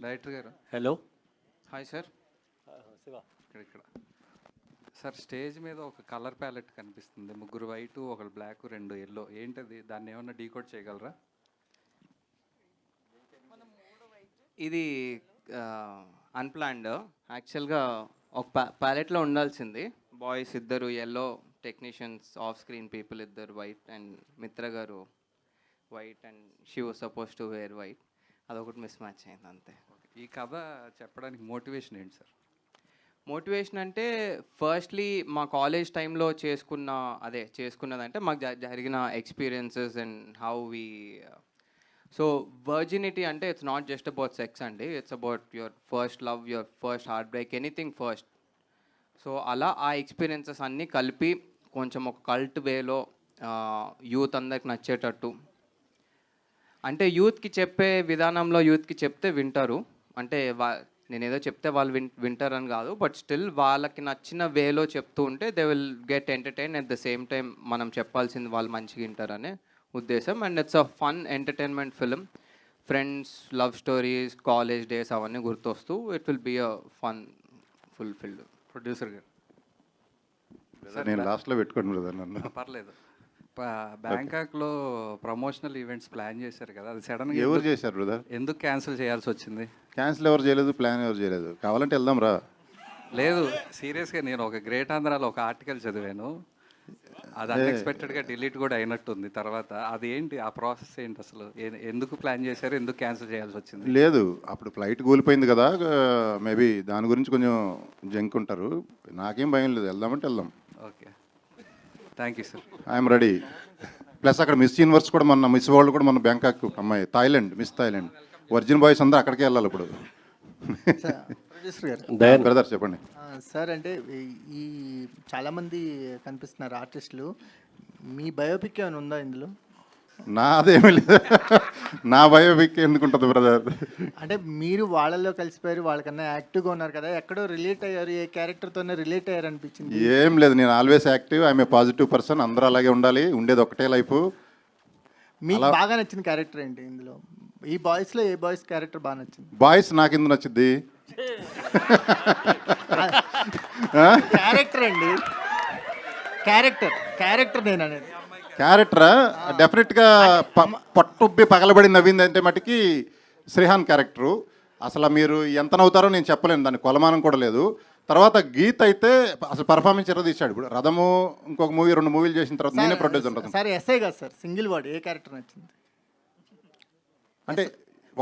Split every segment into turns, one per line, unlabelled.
Director గారు.
Hello.
Hi sir.
Shiva.
ఇక్కడ sir stage మీద ఒక కలర్ ప్యాలెట్ కనిపిస్తుంది, ముగ్గురు వైటు ఒకళ్ళు బ్లాక్ రెండు ఎల్లో, ఏంటది? దాన్ని ఏమన్నా డీకోడ్ చేయగలరా?
ఇది అన్ప్లాన్డ్. యాక్చువల్గా ఒక ప్యాలెట్లో ఉండాల్సింది. బాయ్స్ ఇద్దరు yellow technicians, off screen people ఇద్దరు వైట్, అండ్ మిత్ర గారు white, and she was suppose to wear white. అదొకటి మిస్ మ్యాచ్ అయింది అంతే.
ఈ కథ చెప్పడానికి మోటివేషన్ ఏంటి సార్?
మోటివేషన్ అంటే ఫస్ట్లీ మా కాలేజ్ టైంలో చేసుకున్నదంటే మాకు జరిగిన experiences and how we. So virginity అంటే it's not just about sex అండి, it's about your first love, your first heartbreak, anything first. So అలా ఆ ఎక్స్పీరియన్సెస్ అన్నీ కలిపి కొంచెం ఒక కల్ట్ వేలో యూత్ అందరికి నచ్చేటట్టు, అంటే యూత్కి చెప్పే విధానంలో యూత్కి చెప్తే వింటారు. అంటే నేను ఏదో చెప్తే వాళ్ళు వింటారని కాదు, బట్ స్టిల్ వాళ్ళకి నచ్చిన వేలో చెప్తూ ఉంటే they will get entertain. At the same time మనం చెప్పాల్సింది వాళ్ళు మంచిగా వింటారనే ఉద్దేశం. And it's a fun entertainment film. Friends, love stories, college days అవన్నీ గుర్తొస్తూ it will be a fun fulfilled.
Producer గారు.
నేను లాస్ట్లో పెట్టుకోండి బ్రదర్ నన్ను.
పర్లేదు. బ్యాంకాక్లో ప్రమోషనల్ ఈవెంట్స్ ప్లాన్ చేశారు కదా, అది సడన్గా
ఎవరు చేశారు బ్రదర్?
ఎందుకు క్యాన్సిల్ చేయాల్సి వచ్చింది?
క్యాన్సిల్ ఎవరు చేయలేదు, ప్లాన్ ఎవరు చేయలేదు. కావాలంటే వెళ్దాం రా.
లేదు, సీరియస్గా నేను ఒక గ్రేట్ ఆంధ్రాలో ఒక ఆర్టికల్ చదివాను, అది అన్ఎక్స్పెక్టెడ్గా డిలీట్ కూడా అయినట్టుంది తర్వాత. అది ఏంటి, ఆ ప్రాసెస్ ఏంటి అసలు? ఎందుకు ప్లాన్ చేశారు, ఎందుకు క్యాన్సిల్ చేయాల్సి వచ్చింది?
లేదు, అప్పుడు ఫ్లైట్ కూలిపోయింది కదా, మేబీ దాని గురించి కొంచెం జంక్ ఉంటారు. నాకేం భయం లేదు, వెళ్దామంటే వెళ్దాం.
Okay, thank you sir.
I'm ready. Plus అక్కడ మిస్ యూనివర్స్ కూడా మన మిస్ వరల్డ్ కూడా మన బ్యాంకాక్ అమ్మాయి, Thailand, miss Thailand. Virgin boys అందరూ అక్కడికే వెళ్ళాలి ఇప్పుడు.
ప్రొడ్యూసర్ గారు.
బ్రదర్ చెప్పండి
సార్. అంటే ఈ చాలామంది కనిపిస్తున్నారు ఆర్టిస్టులు, మీ బయోపిక్ ఏమైనా ఉందా ఇందులో?
నాదేమీ లేదు. నా బయోపిక్ ఎందుకు ఉంటుంది బ్రదర్?
అంటే మీరు వాళ్ళల్లో కలిసిపోయారు, వాళ్ళకన్నా యాక్టివ్గా ఉన్నారు కదా, ఎక్కడో రిలేట్ అయ్యారు, ఏ క్యారెక్టర్తోనే రిలేట్ అయ్యారు అనిపించింది.
ఏం లేదు, నేను always active, I'm a positive person. అందరూ అలాగే ఉండాలి, ఉండేది ఒకటే లైఫ్.
మీకు బాగా నచ్చిన క్యారెక్టర్ ఏంటి ఇందులో? ఈ బాయ్స్లో ఏ బాయ్స్ క్యారెక్టర్ బాగా నచ్చింది?
బాయ్స్ నాకు ఎందుకు నచ్చింది?
క్యారెక్టర్ అండి, క్యారెక్టర్ నేను అనేది.
క్యారెక్టరా? డెఫినెట్గా పట్టుబ్బి పగలబడి నవ్వింది అంటే మటుకి శ్రీహాన్ క్యారెక్టరు. అసలు మీరు ఎంత నవ్వుతారో నేను చెప్పలేను, దాన్ని కొలమానం కూడా లేదు. తర్వాత గీత్ అయితే అసలు పర్ఫార్మెన్స్ తీశాడు. ఇప్పుడు రథము ఇంకొక మూవీ, 2 మూవీలు చేసిన తర్వాత నేనే ప్రొడ్యూసర్.
సార్ ఎస్ఐ కాదు సార్, సింగిల్ వర్డ్, ఏ క్యారెక్టర్ నచ్చింది?
అంటే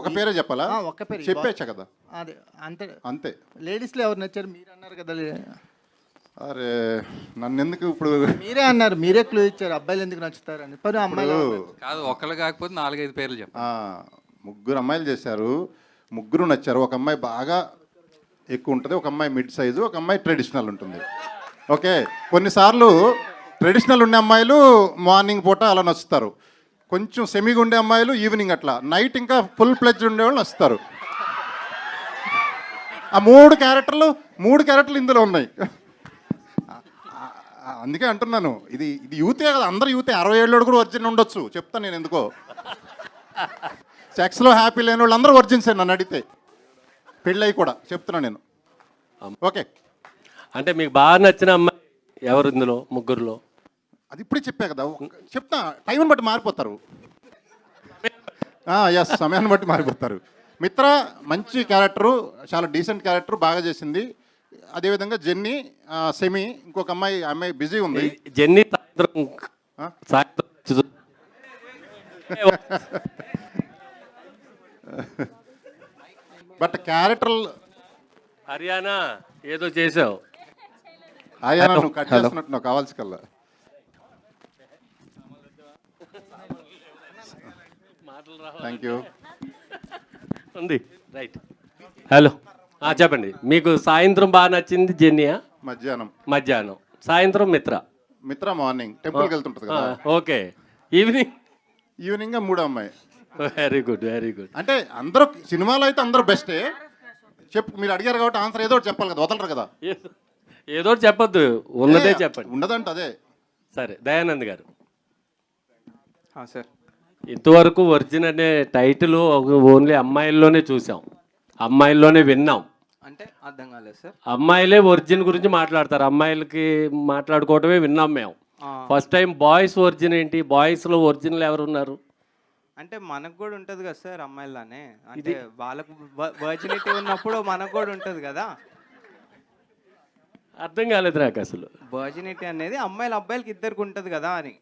ఒక పేరే చెప్పాలా?
ఒక్క పేరు
చెప్పేచ్చా కదా,
అదే అంతే.
అంతే.
లేడీస్లో ఎవరు నచ్చారు? మీరు అన్నారు కదా.
అరే నన్ను ఎందుకు ఇప్పుడు?
మీరే అన్నారు, మీరే క్లూ ఇచ్చారు అబ్బాయిలు ఎందుకు నచ్చుతారని. పరు అమ్మాయిలు
కాదు, ఒకళ్ళు కాకపోతే 4-5 పేర్లు చెప్పండి.
3 అమ్మాయిలు చేశారు, 3 నచ్చారు. ఒక అమ్మాయి బాగా ఎక్కువ ఉంటుంది, ఒక అమ్మాయి మిడ్ సైజు, ఒక అమ్మాయి ట్రెడిషనల్ ఉంటుంది. ఓకే, కొన్నిసార్లు ట్రెడిషనల్ ఉండే అమ్మాయిలు మార్నింగ్ పూట అలా నచ్చుతారు, కొంచెం సెమీగా ఉండే అమ్మాయిలు ఈవినింగ్, అట్లా నైట్ ఇంకా ఫుల్ ప్లెడ్జ్ ఉండేవాళ్ళు నచ్చుతారు. ఆ 3 క్యారెక్టర్లు ఇందులో ఉన్నాయి. అందుకే అంటున్నాను, ఇది యూతే కదా, అందరు యూతే. 60 ఏళ్ళు కూడా వర్జిన్ ఉండొచ్చు, చెప్తాను నేను ఎందుకో. సెక్స్లో హ్యాపీ లేని వాళ్ళు అందరూ వర్జిన్సే నన్ను అడిగితే, పెళ్ళయి కూడా చెప్తున్నాను నేను. ఓకే,
అంటే మీకు బాగా నచ్చిన అమ్మాయి ఎవరు ఇందులో 3లో?
అది ఇప్పుడే చెప్పా కదా, చెప్తా. టైంని బట్టి మారిపోతారు. ఎస్, సమయాన్ని బట్టి మారిపోతారు. మిత్ర మంచి క్యారెక్టరు, చాలా డీసెంట్ క్యారెక్టర్, బాగా చేసింది. అదేవిధంగా జెన్నీ, సెమీ, ఇంకొక అమ్మాయి బిజీ ఉంది.
జెన్నీ
బట్ క్యారెక్టర్
హర్యానా ఏదో చేసావు.
ఆయన నువ్వు కట్ చేస్తున్నట్టు నాకు కావాల్సి కల్లా. Thank you.
ఉంది రైట్. హలో, చెప్పండి. మీకు సాయంత్రం బాగా నచ్చింది జెన్నీయా? మధ్యాహ్నం. సాయంత్రం మిత్ర
మార్నింగ్ టెంపుల్కి వెళ్తుంటుంది కదా.
ఓకే.
ఈవినింగ్ 3 అమ్మాయి.
Very good.
అంటే అందరూ సినిమాలో అయితే అందరూ బెస్టే. చెప్పు, మీరు అడిగారు కాబట్టి ఆన్సర్ ఏదో ఒకటి చెప్పాలి కదా, వదలరు కదా.
ఏదో చెప్పొద్దు, ఉన్నదే చెప్పండి.
ఉండదంట అదే.
సరే, దయానంద్ గారు.
సార్,
ఇంతవరకు వర్జిన్ అనే టైటిల్ ఓన్లీ అమ్మాయిల్లోనే చూసాం. అమ్మాయిల్లోనే విన్నాం.
అంటే అర్థం కాలేదు సార్.
అమ్మాయిలే ఒరిజిన్ గురించి మాట్లాడతారు, అమ్మాయిలకి మాట్లాడుకోవటమే విన్నాం మేము. ఫస్ట్ టైం బాయ్స్ ఒరిజిన్ ఏంటి, బాయ్స్లో ఒరిజినల్ ఎవరు ఉన్నారు?
అంటే మనకు కూడా ఉంటుంది కదా సార్ అమ్మాయిలానే, అంటే వాళ్ళకు వర్జినిటీ ఉన్నప్పుడు మనకు కూడా ఉంటుంది కదా.
అర్థం కాలేదు నాకు అసలు.
వర్జినిటీ అనేది అబ్బాయిలకి ఇద్దరికి ఉంటుంది కదా అని.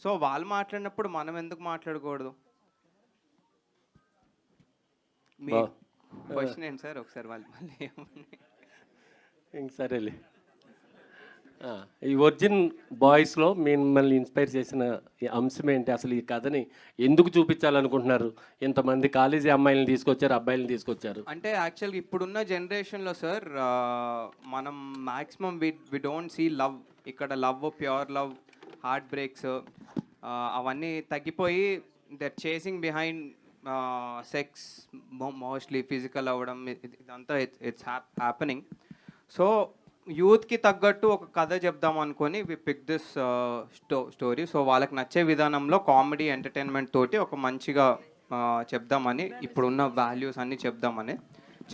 సో వాళ్ళు మాట్లాడినప్పుడు మనం ఎందుకు మాట్లాడకూడదు? మీ క్వశ్చన్ ఏంటి సార్? ఒకసారి వాళ్ళు మళ్ళీ
ఇంక సరేలే. ఈ ఒరిజిన్ బాయ్స్లో మిమ్మల్ని ఇన్స్పైర్ చేసిన ఈ అంశం ఏంటి? అసలు ఈ కథని ఎందుకు చూపించాలనుకుంటున్నారు? ఇంతమంది కాలేజీ అమ్మాయిలను తీసుకొచ్చారు, అబ్బాయిలను తీసుకొచ్చారు.
అంటే యాక్చువల్గా ఇప్పుడున్న జనరేషన్లో సార్ మనం maximum we don't see love. ఇక్కడ love, pure love, heartbreaks అవన్నీ తగ్గిపోయి that chasing behind sex, mostly physical అవ్వడం, ఇదంతా ఇట్స్ హ్యాపెనింగ్. సో యూత్కి తగ్గట్టు ఒక కథ చెప్దాం అనుకొని వి పిక్ దిస్ స్టోరీ. సో వాళ్ళకి నచ్చే విధానంలో కామెడీ, ఎంటర్టైన్మెంట్ తోటి ఒక మంచిగా చెప్దామని, ఇప్పుడున్న వాల్యూస్ అన్నీ చెప్దామని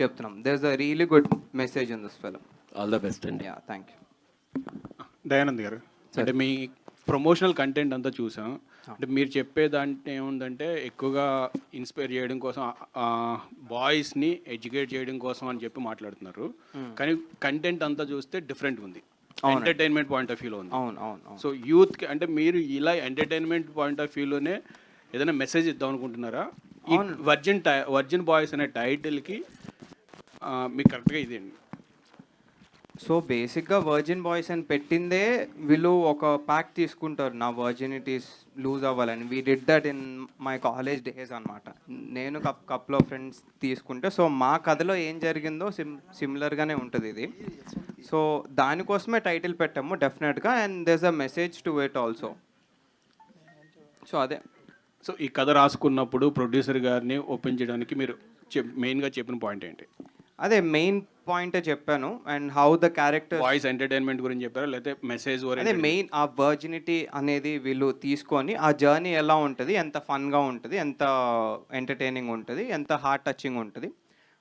చెప్తున్నాం. There is a really good message in this film.
All the best అండి.
Yeah, thank you.
దయానంద్ గారు, అంటే మీ ప్రమోషనల్ కంటెంట్ అంతా చూసాం. అంటే మీరు చెప్పేదాంట్లో ఏముందంటే ఎక్కువగా ఇన్స్పైర్ చేయడం కోసం, బాయ్స్ని ఎడ్యుకేట్ చేయడం కోసం అని చెప్పి మాట్లాడుతున్నారు. కానీ కంటెంట్ అంతా చూస్తే డిఫరెంట్ ఉంది, ఎంటర్టైన్మెంట్ పాయింట్ ఆఫ్ వ్యూలో ఉంది.
అవును అవును.
సో యూత్కి అంటే మీరు ఇలా ఎంటర్టైన్మెంట్ పాయింట్ ఆఫ్ వ్యూలోనే ఏదైనా మెసేజ్ ఇద్దాం అనుకుంటున్నారా? ఈ వర్జిన్ బాయ్స్ అనే టైటిల్కి మీకు కరెక్ట్గా ఇదేండి.
సో బేసిక్గా వర్జిన్ బాయ్స్ అని పెట్టిందే వీళ్ళు ఒక ప్యాక్ తీసుకుంటారు నా వర్జినిటీస్ లూజ్ అవ్వాలని. We did that in my college days అనమాట. నేను కప్లో ఫ్రెండ్స్ తీసుకుంటే, సో మా కథలో ఏం జరిగిందో సిమిలర్గానే ఉంటుంది ఇది. సో దానికోసమే టైటిల్ పెట్టాము డెఫినెట్గా, and there's a message to it also. So అదే.
సో ఈ కథ రాసుకున్నప్పుడు ప్రొడ్యూసర్ గారిని ఓపెన్ చేయడానికి మీరు మెయిన్గా చెప్పిన పాయింట్ ఏంటి?
అదే మెయిన్ పాయింటే చెప్పాను. And how the character,
voice entertainment గురించి చెప్పారా లేకపోతే మెసేజ్?
అదే మెయిన్ ఆ వర్జినిటీ అనేది వీళ్ళు తీసుకొని ఆ జర్నీ ఎలా ఉంటుంది, ఎంత ఫన్గా ఉంటుంది, ఎంత ఎంటర్టైనింగ్ ఉంటుంది, ఎంత హార్ట్ టచింగ్ ఉంటుంది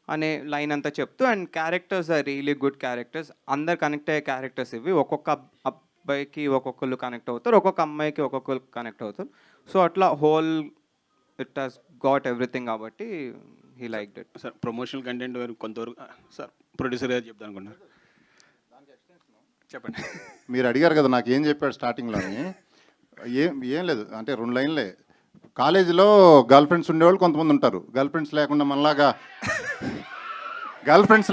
అనే లైన్ అంతా చెప్తూ, and characters are really good characters. అందరు కనెక్ట్ అయ్యే క్యారెక్టర్స్ ఇవి. ఒక్కొక్క అబ్బాయికి ఒక్కొక్కరు కనెక్ట్ అవుతారు, ఒక్కొక్క అమ్మాయికి ఒక్కొక్కరు కనెక్ట్ అవుతారు. సో అట్లా whole it has got everything కాబట్టి he liked it.
Sir promotional content కొంతవరకు సార్ ప్రొడ్యూసర్ గారు చెప్తాను అనుకున్నారు, చెప్పండి.
మీరు అడిగారు కదా నాకు ఏం చెప్పాడు స్టార్టింగ్లోని. ఏం లేదు, అంటే 2 లైన్లే. కాలేజీలో గర్ల్ ఫ్రెండ్స్ ఉండేవాళ్ళు కొంతమంది ఉంటారు. గర్ల్ ఫ్రెండ్స్ లేకుండా మనలాగా గర్ల్ ఫ్రెండ్స్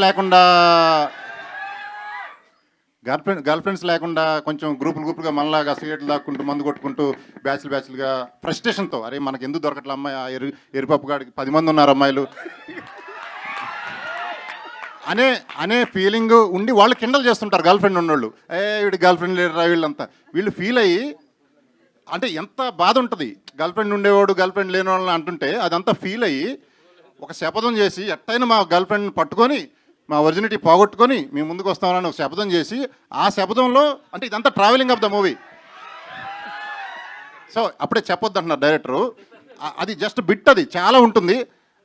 లేకుండా కొంచెం గ్రూపులుగా మనలాగా సిగరెట్లు దాక్కుంటూ, మందు కొట్టుకుంటూ, బ్యాచ్లుగా ఫ్రస్ట్రేషన్తో, అరే మనకి ఎందుకు దొరకట్ల అమ్మాయి, ఆ ఎరిపప్పు గాడికి 10 మంది ఉన్నారు అమ్మాయిలు అనే ఫీలింగ్ ఉండి వాళ్ళు కిండల్ చేస్తుంటారు గర్ల్ ఫ్రెండ్ ఉన్నోళ్ళు. వీడి గర్ల్ ఫ్రెండ్ లేరు వీళ్ళంతా. వీళ్ళు ఫీల్ అయ్యి, అంటే ఎంత బాధ ఉంటుంది గర్ల్ ఫ్రెండ్ ఉండేవాడు గర్ల్ ఫ్రెండ్ లేని వాళ్ళని అంటుంటే, అదంతా ఫీల్ అయ్యి ఒక శపథం చేసి ఎట్టయినా మా గర్ల్ ఫ్రెండ్ పట్టుకొని మా ఒరిజినిటీ పోగొట్టుకొని మేము ముందుకు వస్తామని ఒక శపథం చేసి, ఆ శపథంలో అంటే ఇదంతా travelling of the movie. So అప్పుడే చెప్పొద్దు అంటున్నారు డైరెక్టరు. అది జస్ట్ బిట్, అది చాలా ఉంటుంది.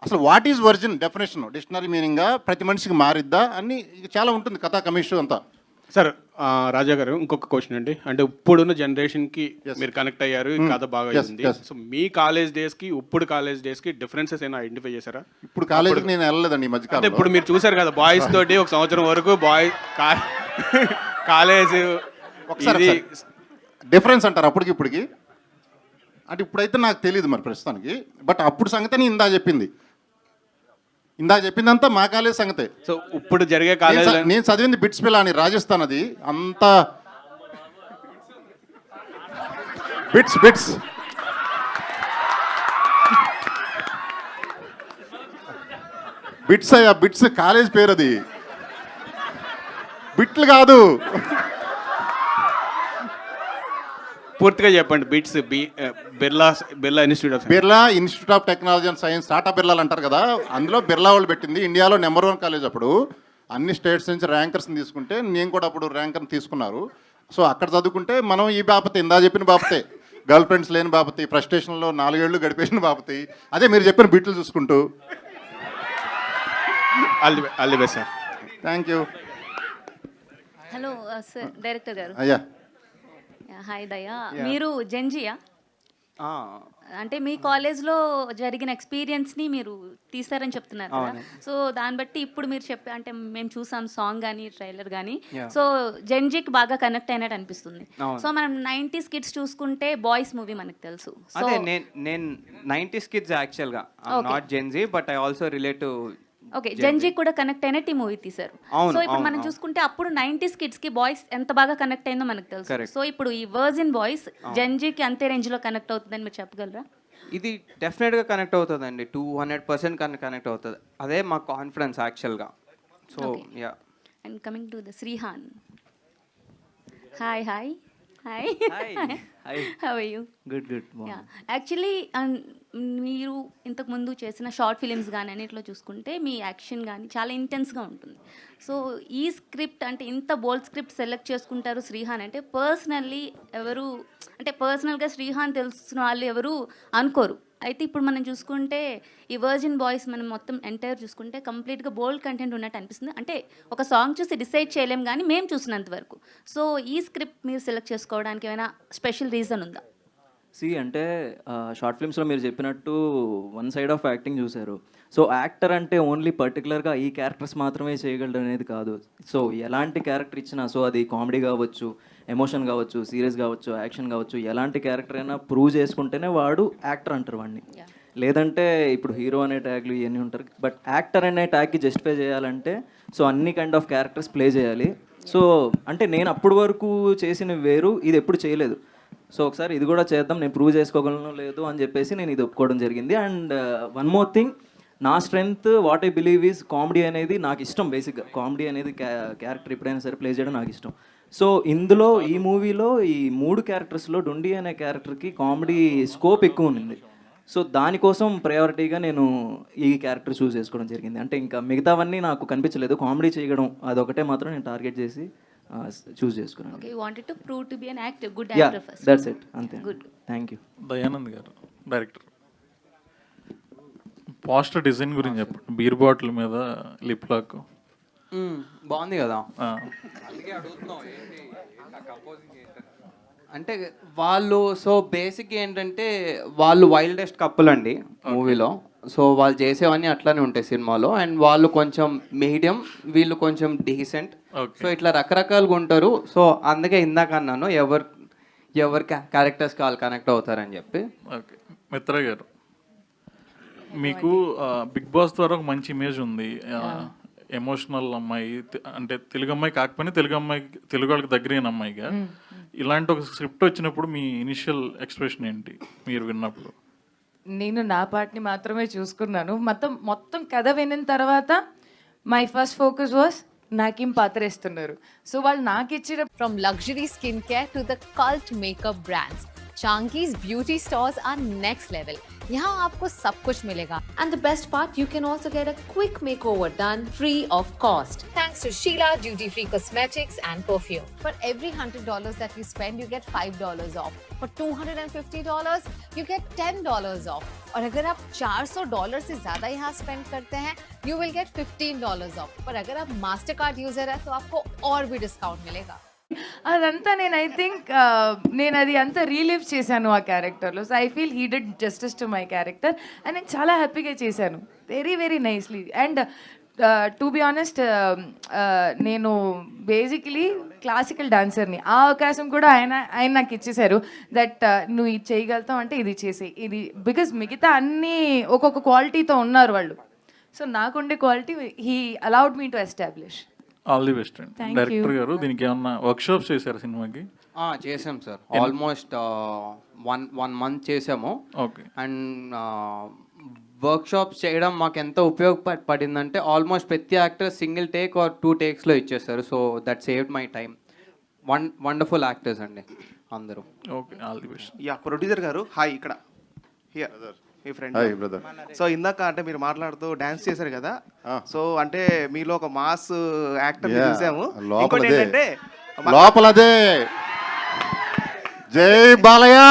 అసలు what is virgin definition, dictionary మీనింగ్గా ప్రతి మనిషికి మారిద్దా అన్ని చాలా ఉంటుంది కథా కమిషన్ అంతా.
సార్ రాజా గారు, ఇంకొక క్వశ్చన్ అండి. అంటే ఇప్పుడున్న జనరేషన్కి మీరు కనెక్ట్ అయ్యారు, ఈ కథ బాగా అయింది. సో మీ కాలేజ్ డేస్కి ఇప్పుడు కాలేజ్ డేస్కి డిఫరెన్సెస్ ఏమైనా ఐడెంటిఫై చేశారా?
ఇప్పుడు కాలేజీకి నేను వెళ్ళలేదండి ఈ మధ్యకాలం.
ఇప్పుడు మీరు చూసారు కదా బాయ్స్ తోటి ఒక సంవత్సరం వరకు కాలేజ్.
ఒకసారి డిఫరెన్స్ అంటారు అప్పటికి ఇప్పటికి? అంటే ఇప్పుడైతే నాకు తెలియదు మరి ప్రస్తుతానికి, బట్ అప్పుడు సంగతి ఇందాక చెప్పిందంతా మా కాలేజ్ సంగతే.
సో ఇప్పుడు జరిగే కాలేజ్
నేను చదివింది బిట్స్ పిల్ల అని రాజస్థాన్, అది అంతా బిట్స్ అయ్యా, బిట్స్ కాలేజ్ పేరు, అది బిట్లు కాదు.
పూర్తిగా చెప్పండి. BITS Birla
institute of technology and science, Tata బిర్లాలు అంటారు కదా, అందులో బిర్లా వాళ్ళు పెట్టింది. ఇండియాలో నెంబర్ 1 కాలేజ్ అప్పుడు. అన్ని స్టేట్స్ నుంచి ర్యాంకర్స్ని తీసుకుంటే నేను కూడా అప్పుడు ర్యాంకర్ని తీసుకున్నారు. సో అక్కడ చదువుకుంటే మనం ఈ బాపతే, ఇందా చెప్పిన బాపతే, గర్ల్ ఫ్రెండ్స్ లేని బాపతి, ఫ్రస్ట్రేషన్లో 4 ఏళ్ళు గడిపేసిన బాపతి, అదే మీరు చెప్పిన బిట్లు చూసుకుంటూ
all the best sir.
Thank you.
Hello sir director గారు.
అయ్యా
హాయ్ దయా, మీరు జెన్జియా?
ఆ,
అంటే మీ కాలేజ్లో జరిగిన ఎక్స్పీరియన్స్ని మీరు తీసారని చెప్తున్నారు కదా. సో దాన్ని బట్టి ఇప్పుడు మీరు చెప్పే అంటే మేము చూసాం సాంగ్ కానీ ట్రైలర్ కానీ, సో జెన్జీకి బాగా కనెక్ట్ అయినట్టు అనిపిస్తుంది. సో మనం 90s కిడ్స్ చూసుకుంటే బాయ్స్ మూవీ మనకు తెలుసు. సో
అదే నేను 90s కిడ్స్ యాక్చువల్గా, not Gen Z, but I also relate to.
Okay, Gen Z కూడా కనెక్ట్ అయినట్టు ఈ మూవీ తీశారు. సో ఇప్పుడు మనం చూసుకుంటే అప్పుడు 90s కిడ్స్ కి బాయ్స్ ఎంత బాగా కనెక్ట్ అయిందో మనకు తెలుసు. సో ఇప్పుడు ఈ వర్జిన్ బాయ్స్ జెన్జీకి అంతే రేంజ్ లో కనెక్ట్ అవుతుందని మీరు చెప్పగలరా?
ఇది డెఫినెట్గా కనెక్ట్ అవుతుందండి, 200% కనెక్ట్ అవుతుంది. అదే మా కాన్ఫిడెన్స్ యాక్చువల్గా. So yeah.
And coming to the Srihan. Hi hi hi how are you?
Good good.
Actually మీరు ఇంతకుముందు చేసిన షార్ట్ ఫిలిమ్స్ కానీ అన్నిట్లో చూసుకుంటే మీ యాక్షన్ కానీ చాలా ఇంటెన్స్గా ఉంటుంది. సో ఈ స్క్రిప్ట్ అంటే ఇంత బోల్డ్ స్క్రిప్ట్ సెలెక్ట్ చేసుకుంటారు శ్రీహాన్ అంటే పర్సనల్లీ ఎవరు అంటే పర్సనల్గా శ్రీహాన్ తెలిసిన వాళ్ళు ఎవరు అనుకోరు. అయితే ఇప్పుడు మనం చూసుకుంటే ఈ వర్జిన్ బాయ్స్ మనం మొత్తం ఎంటైర్ చూసుకుంటే కంప్లీట్గా బోల్డ్ కంటెంట్ ఉన్నట్టు అనిపిస్తుంది. అంటే ఒక సాంగ్ చూసి డిసైడ్ చేయలేం కానీ మేము చూసినంత వరకు. సో ఈ స్క్రిప్ట్ మీరు సెలెక్ట్ చేసుకోవడానికి ఏమైనా స్పెషల్ రీజన్ ఉందా?
అంటే షార్ట్ ఫిల్మ్స్లో మీరు చెప్పినట్టు వన్ సైడ్ ఆఫ్ యాక్టింగ్ చూశారు. సో యాక్టర్ అంటే ఓన్లీ పర్టికులర్గా ఈ క్యారెక్టర్స్ మాత్రమే చేయగలడు అనేది కాదు. సో ఎలాంటి క్యారెక్టర్ ఇచ్చినా, సో అది కామెడీ కావచ్చు, ఎమోషన్ కావచ్చు, సీరియస్ కావచ్చు, యాక్షన్ కావచ్చు, ఎలాంటి క్యారెక్టర్ అయినా ప్రూవ్ చేసుకుంటేనే వాడు యాక్టర్ అంటారు వాడిని. లేదంటే ఇప్పుడు హీరో అనే ట్యాగ్లు ఇవన్నీ ఉంటారు, బట్ యాక్టర్ అనే ట్యాగ్కి జస్టిఫై చేయాలంటే సో అన్ని కైండ్ ఆఫ్ క్యారెక్టర్స్ ప్లే చేయాలి. సో అంటే నేను అప్పటి వరకు చేసినవి వేరు, ఇది ఎప్పుడు చేయలేదు. సో ఒకసారి ఇది కూడా చేద్దాం, నేను ప్రూవ్ చేసుకోగలను లేదు అని చెప్పేసి నేను ఇది ఒప్పుకోవడం జరిగింది. అండ్ వన్ మోర్ థింగ్, నా strength what I believe is comedy అనేది నాకు ఇష్టం. బేసిక్గా కామెడీ అనేది క్యారెక్టర్ ఎప్పుడైనా సరే ప్లే చేయడం నాకు ఇష్టం. సో ఇందులో ఈ మూవీలో ఈ 3 క్యారెక్టర్స్లో డొండి అనే క్యారెక్టర్కి కామెడీ స్కోప్ ఎక్కువ ఉంది. సో దానికోసం ప్రయారిటీగా నేను ఈ క్యారెక్టర్ చూస్ చేసుకోవడం జరిగింది. అంటే ఇంకా మిగతావన్నీ నాకు కనిపించలేదు, కామెడీ చేయడం అదొకటే మాత్రం నేను టార్గెట్ చేసి చూస్ చేసుకున్నాను.
Okay, you wanted to prove to be an actor, good
yeah,
actor first.
That's it, అంతే.
గుడ్.
Thank you.
దయానంద్ గారు డైరెక్టర్, పోస్టర్ డిజైన్ గురించి చెప్పండి. బీర్ బాటిల్ మీద లిప్ లాక్
బాగుంది కదా. అంటే వాళ్ళు సో బేసిక్ ఏంటంటే వాళ్ళు వైల్డెస్ట్ కపుల్ అండి మూవీలో. సో వాళ్ళు చేసేవన్నీ అట్లానే ఉంటాయి సినిమాలో. అండ్ వాళ్ళు కొంచెం మీడియం, వీళ్ళు కొంచెం డీసెంట్. సో ఇట్లా రకరకాలుగా ఉంటారు. సో అందుకే ఇందాక అన్నాను ఎవరు క్యారెక్టర్స్ వాళ్ళు కనెక్ట్ అవుతారని చెప్పి.
ఓకే. మిత్ర గారు, మీకు బిగ్ బాస్ ద్వారా ఒక మంచి ఇమేజ్ ఉంది. ఎమోషనల్ అమ్మాయి, అంటే తెలుగు అమ్మాయి కాకపోయినా తెలుగు వాళ్ళకి దగ్గరైన అమ్మాయిగా. ఇలాంటి ఒక స్క్రిప్ట్ వచ్చినప్పుడు మీ ఇనిషియల్ ఎక్స్ప్రెషన్ ఏంటి మీరు విన్నప్పుడు?
నేను నా పార్ట్ని మాత్రమే చూసుకున్నాను. మొత్తం కథ వినిన తర్వాత మై ఫస్ట్ ఫోకస్ వాస్ నాకేం పాత్ర ఇస్తున్నారు. సో వాళ్ళు నాకు ఇచ్చిన
From luxury skincare to the cult makeup brands, Chanki's beauty stores are next level. यहाँ आपको सब कुछ मिलेगा. And the best part, you can also get a quick makeover done free of cost. Thanks to Sheila Duty Free Cosmetics and Perfume. For every $100 that you spend, you get $5 off. For $250, you get $10 off. और अगर आप $400 से ज़्यादा यहाँ spend करते हैं, you will get $15 off. पर अगर आप मास्टर कार्ड यूज़र है तो आपको और भी डिस्काउंट मिलेगा.
అదంతా నేను ఐ థింక్ నేను అది అంతా రీలివ్ చేశాను ఆ క్యారెక్టర్లో. So I feel he did justice to my character and నేను చాలా హ్యాపీగా చేశాను, very very nicely. And to be honest, నేను బేసికలీ క్లాసికల్ డాన్సర్ని. ఆ అవకాశం కూడా ఆయన నాకు ఇచ్చేశారు. దట్ నువ్వు ఇది చేయగలుగుతావు అంటే ఇది చేసే ఇది, బికాజ్ మిగతా అన్నీ ఒక్కొక్క క్వాలిటీతో ఉన్నారు వాళ్ళు. సో నాకుండే quality he allowed me to establish.
All the best అండి. డైరెక్టర్ గారు, దీనికి ఏమన్నా వర్క్షాప్స్ చేశారు సినిమాకి?
చేసాం సార్, ఆల్మోస్ట్ వన్ మంత్ చేసాము.
ఓకే.
అండ్ వర్క్షాప్స్ చేయడం మాకు ఎంత ఉపయోగపడిందంటే ఆల్మోస్ట్ ప్రతి యాక్టర్ సింగిల్ టేక్ ఆర్ 2 టేక్స్లో ఇచ్చేస్తారు. So that saved my time. Wonderful actors అండి అందరూ.
Okay, all the best.
Yeah, producer గారు హాయ్. ఇక్కడ హియర్ మీ ఫ్రెండ్.
Hi brother.
సో ఇందాక అంటే మీరు మాట్లాడుతూ డాన్స్ చేశారు కదా. సో అంటే మీలో ఒక మాస్ యాక్టర్ చూసాము. ఇంకోటి ఏంటంటే
లోపలదే జై బాలయ్య.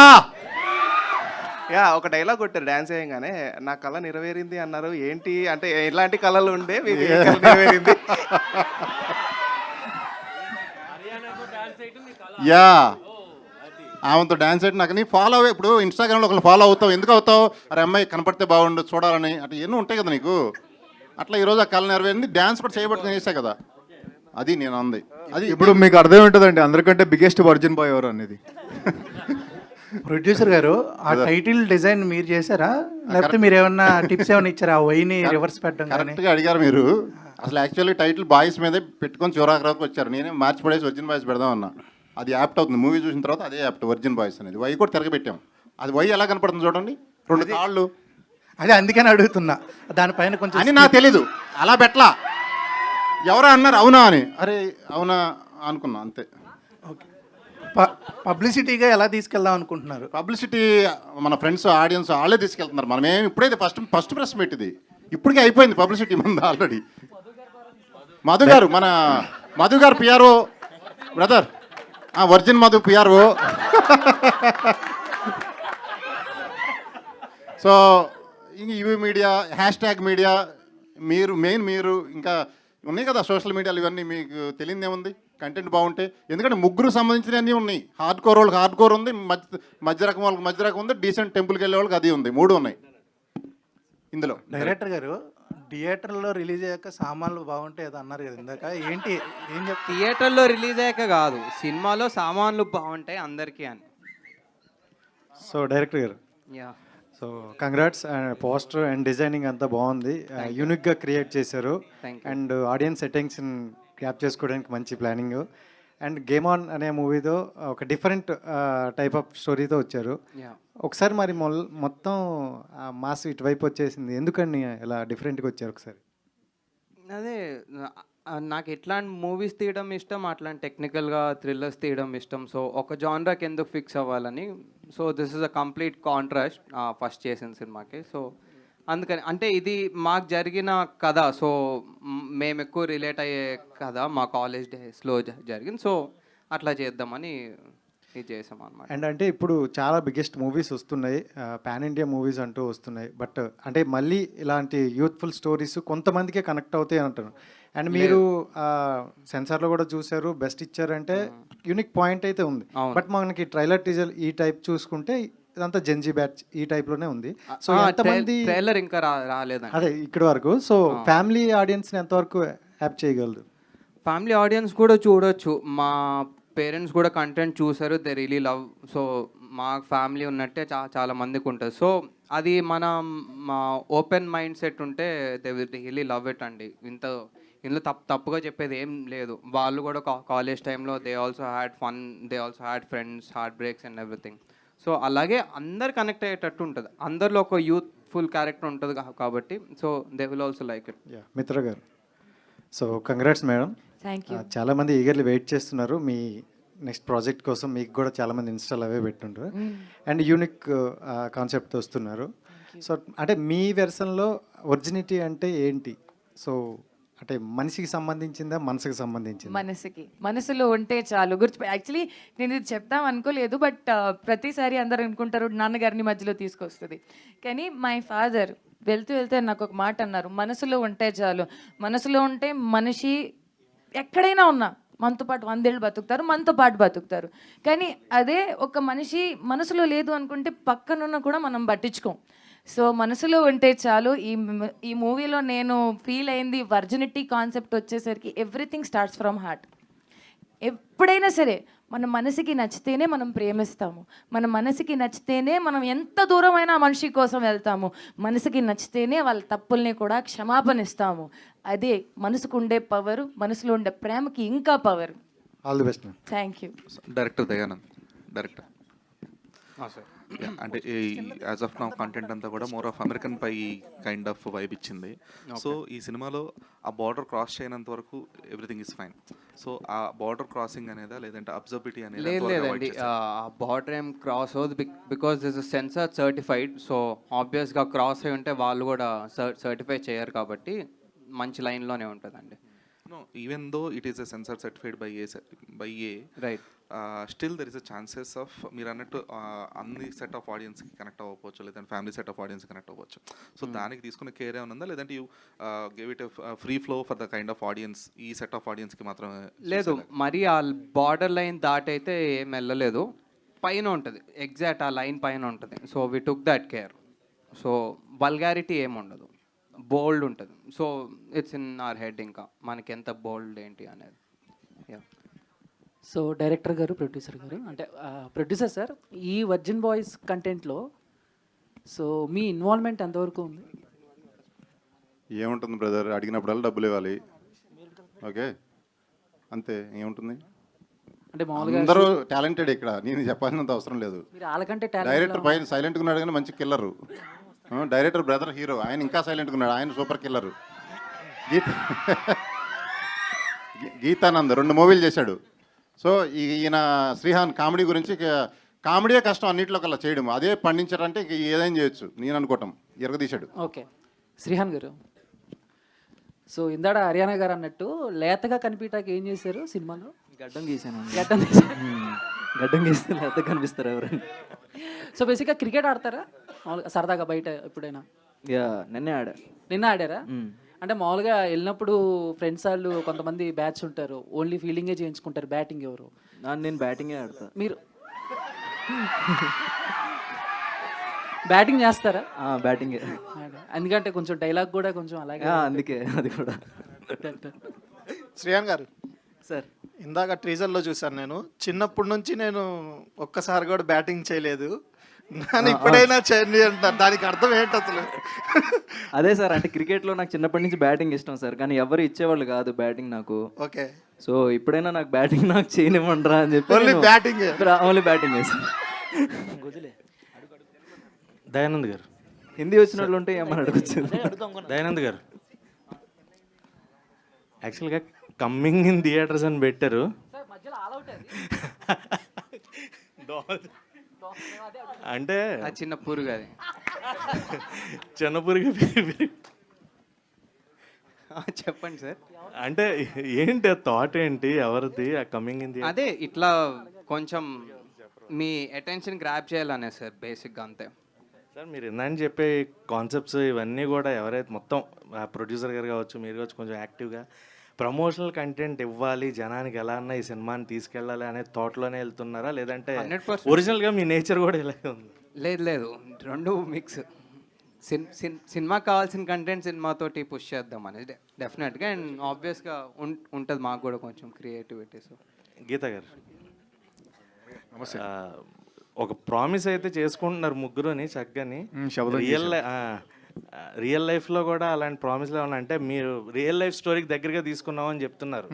యా ఒక డైలాగ్ కొట్టారు డ్యాన్స్ వేయంగానే, నా కళ నెరవేరింది అన్నారు. ఏంటి అంటే ఎలాంటి కళలు ఉండే మీకు ఏ కళ నెరవేరింది?
యా ఆమెతో డాన్స్ అయితే నాకు నీ ఫాలో అవ్వే. ఇప్పుడు ఇన్స్టాగ్రామ్లో ఒకళ్ళు ఫాలో అవుతావు, ఎందుకు అవుతావు? అరే అమ్మాయి కనపడితే బాగుండు చూడాలని, అట్లా ఎన్నో ఉంటాయి కదా నీకు. అట్లా ఈరోజు ఆ కళ నెరవేరింది, డ్యాన్స్ కూడా చేయబట్టి చేసా కదా, అది నేను అంది. అది
ఇప్పుడు మీకు అర్థం ఉంటుందండి అందరికంటే బిగ్గెస్ట్ వర్జిన్ బాయ్ ఎవరు అనేది.
ప్రొడ్యూసర్ గారు ఆ టైటిల్ డిజైన్ మీరు చేశారా, లేకపోతే మీరు ఏమన్నా టిప్స్ ఏమైనా ఇచ్చారా? ఆ వైని రివర్స్ పెట్టడం కానీ.
కరెక్ట్గా అడిగారు మీరు. అసలు యాక్చువల్లీ టైటిల్ బాయ్స్ మీదే పెట్టుకొని చివరాకు వచ్చారు. నేనే మార్చి పడేసి వర్జిన్ బాయ్స్ పెడదాం అన్నా. అది యాప్ట్ అవుతుంది, మూవీ చూసిన తర్వాత అదే యాప్ట్ వర్జిన్ బాయ్స్ అనేది. వై కూడా తిరగబెట్టాం. అది వై ఎలా కనపడుతుంది చూడండి, 2 కాళ్ళు.
అదే అందుకని అడుగుతున్నా, దానిపైన కొంచెం
అని నాకు తెలీదు, అలా పెట్టలా. ఎవరో అన్నారు అవునా అని, అరే అవునా అనుకున్నా అంతే.
పబ్లిసిటీగా ఎలా తీసుకెళ్దాం అనుకుంటున్నారు?
పబ్లిసిటీ మన ఫ్రెండ్స్ ఆడియన్స్ వాళ్ళే తీసుకెళ్తున్నారు. మనమేం ఇప్పుడైతే ఫస్ట్ ప్రెస్ మీట్ ఇది, ఇప్పటికే అయిపోయింది పబ్లిసిటీ మంది ఆల్రెడీ. మన మధు గారు PRO brother, virgin Madhu PRO. So ఇవి మీడియా, హ్యాష్ట్యాగ్ మీడియా, మీరు ఇంకా ఉన్నాయి కదా సోషల్ మీడియాలు, ఇవన్నీ మీకు తెలియదు ఏముంది, కంటెంట్ బాగుంటే. ఎందుకంటే ముగ్గురు సంబంధించినవన్నీ ఉన్నాయి. హార్డ్ కోర్ వాళ్ళకి హార్డ్ కోర్ ఉంది, మధ్య రకం వాళ్ళకి మధ్య రకం ఉంది, డీసెంట్ టెంపుల్కి వెళ్ళే వాళ్ళకి అది ఉంది. 3 ఉన్నాయి ఇందులో.
డైరెక్టర్ గారు థియేటర్లో రిలీజ్ అయ్యాక సామాన్లు బాగుంటాయి ఏదో అన్నారు కదా ఇందాక, ఏంటి ఏం చెప్తారు?
థియేటర్లో రిలీజ్ అయ్యాక కాదు, సినిమాలో సామాన్లు బాగుంటాయి అందరికీ అని.
సో డైరెక్టర్ గారు,
yeah
so congrats. Poster and designing అంతా బాగుంది, యూనిక్గా క్రియేట్ చేశారు. అండ్ ఆడియన్స్ అటెన్షన్ క్యాప్ చేసుకోవడానికి మంచి ప్లానింగ్. అండ్ గేమ్ ఆన్ అనే మూవీతో ఒక డిఫరెంట్ టైప్ ఆఫ్ స్టోరీతో వచ్చారు. ఒకసారి మరి మొత్తం మాస్ ఇటువైపు వచ్చేసింది, ఎందుకని ఇలా డిఫరెంట్గా వచ్చారు ఒకసారి?
అదే నాకు ఎట్లాంటి మూవీస్ తీయడం ఇష్టం, అట్లాంటి టెక్నికల్గా థ్రిల్లర్స్ తీయడం ఇష్టం. సో ఒక జానరాకి ఎందుకు ఫిక్స్ అవ్వాలని, so this is a complete contrast first చేసిన సినిమాకి. సో అందుకని అంటే ఇది మాకు జరిగిన కథ, సో మేము ఎక్కువ రిలేట్ అయ్యే కథ మా కాలేజ్ డేస్లో జరిగింది. సో అట్లా చేద్దామని ఇది చేసాం అనమాట.
అండ్ అంటే ఇప్పుడు చాలా బిగ్గెస్ట్ మూవీస్ వస్తున్నాయి, పాన్ ఇండియా మూవీస్ అంటూ వస్తున్నాయి. బట్ అంటే మళ్ళీ ఇలాంటి యూత్ఫుల్ స్టోరీస్ కొంతమందికే కనెక్ట్ అవుతాయి అంటారు. అండ్ మీరు సెన్సార్లో కూడా చూసారు, బెస్ట్ ఇచ్చారంటే యూనిక్ పాయింట్ అయితే ఉంది. బట్ మనకి ట్రైలర్ టీజర్ ఈ టైప్ చూసుకుంటే ఇదంతా జెన్జీ బ్యాచ్ ఈ టైప్లోనే ఉంది. సో ఎంతమంది
ట్రైలర్ ఇంకా రాలేదు
అదే ఇక్కడ వరకు. సో ఫ్యామిలీ ఆడియన్స్ని ఎంతవరకు యాప్ చేయగలదు?
ఫ్యామిలీ ఆడియన్స్ కూడా చూడొచ్చు. మా పేరెంట్స్ కూడా కంటెంట్ చూసారు, దే రియలీ లవ్. సో మా ఫ్యామిలీ ఉన్నట్టే చాలా మందికి ఉంటుంది. సో అది మా ఓపెన్ మైండ్ సెట్ ఉంటే they will really love it అండి. ఇందులో తప్పుగా చెప్పేది ఏం లేదు. వాళ్ళు కూడా కాలేజ్ టైంలో they also had fun, they also had friends, heart breaks and everything. So అలాగే అందరు కనెక్ట్ అయ్యేటట్టు ఉంటుంది, అందరిలో ఒక యూత్ఫుల్ క్యారెక్టర్ ఉంటుంది కాబట్టి. So they will also like it.
Mitra గారు, so congrats madam.
Thank you.
చాలామంది ఈగర్లీ వెయిట్ చేస్తున్నారు మీ నెక్స్ట్ ప్రాజెక్ట్ కోసం. మీకు కూడా చాలామంది ఇన్స్టాల్ అవే పెట్టుంటారు అండ్ యూనిక్ కాన్సెప్ట్ వస్తున్నారు. సో అంటే మీ వెర్షన్లో ఒరిజినిటీ అంటే ఏంటి? సో అంటే మనిషికి సంబంధించిందా, మనసుకి సంబంధించింది?
మనసులో ఉంటే చాలు. యాక్చువల్లీ నేను ఇది చెప్తాం అనుకోలేదు, బట్ ప్రతిసారి అందరు అనుకుంటారు నాన్నగారిని మధ్యలో తీసుకొస్తుంది. కానీ మై ఫాదర్ వెళ్తే నాకు ఒక మాట అన్నారు, మనసులో ఉంటే చాలు. మనసులో ఉంటే మనిషి ఎక్కడైనా ఉన్నా మనతో పాటు 100 ఏళ్ళు బతుకుతారు, మనతో పాటు బతుకుతారు. కానీ అదే ఒక మనిషి మనసులో లేదు అనుకుంటే పక్కనున్న కూడా మనం పట్టించుకోం. సో మనసులో ఉంటే చాలు. ఈ మూవీలో నేను ఫీల్ అయింది వర్జినిటీ కాన్సెప్ట్ వచ్చేసరికి ఎవ్రీథింగ్ స్టార్ట్స్ ఫ్రమ్ హార్ట్. ఎప్పుడైనా సరే మన మనసుకి నచ్చితేనే మనం ప్రేమిస్తాము, మన మనసుకి నచ్చితేనే మనం ఎంత దూరమైనా మనిషి కోసం వెళ్తాము, మనసుకి నచ్చితేనే వాళ్ళ తప్పుల్ని కూడా క్షమాపణ ఇస్తాము. అదే మనసుకు ఉండే పవరు, మనసులో ఉండే ప్రేమకి ఇంకా power.
All the best.
Thank you.
Director Dayanand. Director అంటే యాజ్ ఆఫ్ నౌ కంటెంట్ అంతా కూడా more of American pie kind of vibe ఇచ్చింది. సో ఈ సినిమాలో ఆ బార్డర్ క్రాస్ చేయనంత వరకు ఎవ్రీథింగ్ ఇస్ ఫైన్. సో ఆ బార్డర్ క్రాసింగ్ అనేదా లేదంటే అబ్జర్బిలిటీ అనేది?
లేదండి, బార్డర్ ఏం క్రాస్ అవుతుంది because this is censor certified. So ఆబ్వియస్గా క్రాస్ అయి ఉంటే వాళ్ళు కూడా సర్టిఫై చేయరు కాబట్టి మంచి లైన్లోనే ఉంటుందండి.
No, even though it is a sensor certified by A, right? Still there is a chances of మీరు అన్నట్టు అన్ని సెట్ ఆఫ్ ఆడియన్స్కి కనెక్ట్ అవ్వవచ్చు, లేదంటే family set of audience connect అవ్వచ్చు. సో దానికి తీసుకున్న కేర్ ఏమైనా ఉందా, లేదంటే you give it free flow for the kind of audience, ఈ సెట్ ఆఫ్ ఆడియన్స్కి మాత్రమే?
లేదు, మరి ఆ బార్డర్ లైన్ దాటైతే ఏం వెళ్ళలేదు. పైన ఉంటుంది, ఎగ్జాక్ట్ ఆ లైన్ పైన ఉంటుంది. So we took that care. So vulgarity ఏమి ఉండదు, బోల్డ్ ఉంటుంది. So it's in our head, ఇంకా మనకి ఎంత బోల్డ్ ఏంటి అనేది.
సో డైరెక్టర్ గారు, ప్రొడ్యూసర్ గారు, అంటే ప్రొడ్యూసర్ సార్, ఈ వర్జిన్ బాయ్స్ కంటెంట్లో సో మీ ఇన్వాల్వ్మెంట్ ఎంతవరకు ఉంది?
ఏముంటుంది బ్రదర్, అడిగినప్పుడల్లా డబ్బులు ఇవ్వాలి, ఓకే, అంతే. ఏముంటుంది,
అంటే మామూలుగా
అందరూ టాలెంటెడ్ ఇక్కడ, నేను చెప్పాల్సినంత అవసరం లేదు.
మీరు వాళ్ళకంటే
డైరెక్టర్ పైన సైలెంట్గా ఉన్నాడు కానీ మంచి కిల్లరు. డైరెక్టర్ బ్రదర్ హీరో, ఆయన ఇంకా సైలెంట్గా ఉన్నాడు, ఆయన సూపర్ కిల్లరు. గీతానంద్ 2 మూవీలు చేశాడు. సో ఈయన శ్రీహాన్ కామెడీ గురించి, కామెడీయే కష్టం అన్నింటిలో కల్లా చేయడం, అదే పండించారంటే ఇంక ఏదైనా చేయొచ్చు నేను అనుకోవటం. ఎరగదీశాడు.
ఓకే శ్రీహాన్ గారు, సో ఇందాడ హర్యానా గారు అన్నట్టు లేతగా కనిపించడానికి ఏం చేశారు సినిమాలో?
గడ్డం గీసాను.
గడ్డం తీశారు.
గడ్డం గీస్తే లేతగా కనిపిస్తారు ఎవరైనా.
సో బేసిక్గా క్రికెట్ ఆడతారా మామూలుగా సరదాగా బయట ఎప్పుడైనా?
నిన్నే ఆడా.
నిన్న ఆడారా? అంటే మామూలుగా వెళ్ళినప్పుడు ఫ్రెండ్స్ వాళ్ళు కొంతమంది బ్యాచ్ ఉంటారు, ఓన్లీ ఫీల్డింగే చేయించుకుంటారు, బ్యాటింగ్ ఎవరు?
నేను బ్యాటింగే ఆడతా.
మీరు బ్యాటింగ్ చేస్తారా?
బ్యాటింగే.
ఎందుకంటే కొంచెం డైలాగ్ కూడా కొంచెం అలాగే,
అందుకే అది కూడా.
శ్రీయాన్ గారు
సార్,
ఇందాక ట్రీజర్లో చూశాను నేను, చిన్నప్పటి నుంచి నేను ఒక్కసారి కూడా బ్యాటింగ్ చేయలేదు, నన్ను ఇప్పుడైనా చేయండి అంటారు, దానికి అర్థం ఏంటి అసలు?
అదే సార్, అంటే క్రికెట్లో నాకు చిన్నప్పటి నుంచి బ్యాటింగ్ ఇష్టం సార్, కానీ ఎవరు ఇచ్చేవాళ్ళు కాదు బ్యాటింగ్ నాకు.
ఓకే,
సో ఇప్పుడైనా నాకు బ్యాటింగ్ నాకు చేయనివ్వండిరా అని చెప్పి
ఓన్లీ బ్యాటింగ్
వేసాను.
దయానంద్ గారు,
హిందీ వచ్చిన వాళ్ళు ఉంటే ఏమని అడగచ్చు.
దయానంద్ గారు, యాక్చువల్గా కమ్మింగ్ ఇన్ థియేటర్స్ అని పెట్టారు. అంటే
చిన్న పురుగు, అది
చిన్న పురుగు.
చెప్పండి సార్.
అంటే ఏంటి థాట్ ఏంటి, ఎవరిది ఆ కమ్మింగ్ ఇన్
అదే ఇట్లా కొంచెం మీ అటెన్షన్ గ్రాప్ చేయాలనే సార్, బేసిక్గా అంతే
సార్. మీరు ఇందాక చెప్పే కాన్సెప్ట్స్ ఇవన్నీ కూడా ఎవరైతే మొత్తం ప్రొడ్యూసర్ గారు కావచ్చు, మీరు కావచ్చు, కొంచెం యాక్టివ్గా ప్రమోషనల్ కంటెంట్ ఇవ్వాలి, జనానికి ఎలా అన్నా ఈ సినిమాని తీసుకెళ్ళాలి అనే థాట్లోనే వెళ్తున్నారా, లేదంటే
100%
ఒరిజినల్గా మీ నేచర్ కూడా ఇలాగే ఉంది?
లేదు లేదు, రెండు మిక్స్. సినిమాకి కావాల్సిన కంటెంట్ సినిమాతోటి పుష్ చేద్దాం అనేది డెఫినెట్గా, అండ్ ఆబ్వియస్గా ఉంటుంది మాకు కూడా కొంచెం క్రియేటివిటీ. సో
గీత గారు, ఒక ప్రామిస్ అయితే చేసుకుంటున్నారు ముగ్గురుని చక్కని. రియల్ లైఫ్లో కూడా అలాంటి ప్రామిస్లు ఏమన్నా, అంటే మీరు రియల్ లైఫ్ స్టోరీకి దగ్గరగా తీసుకున్నామని చెప్తున్నారు.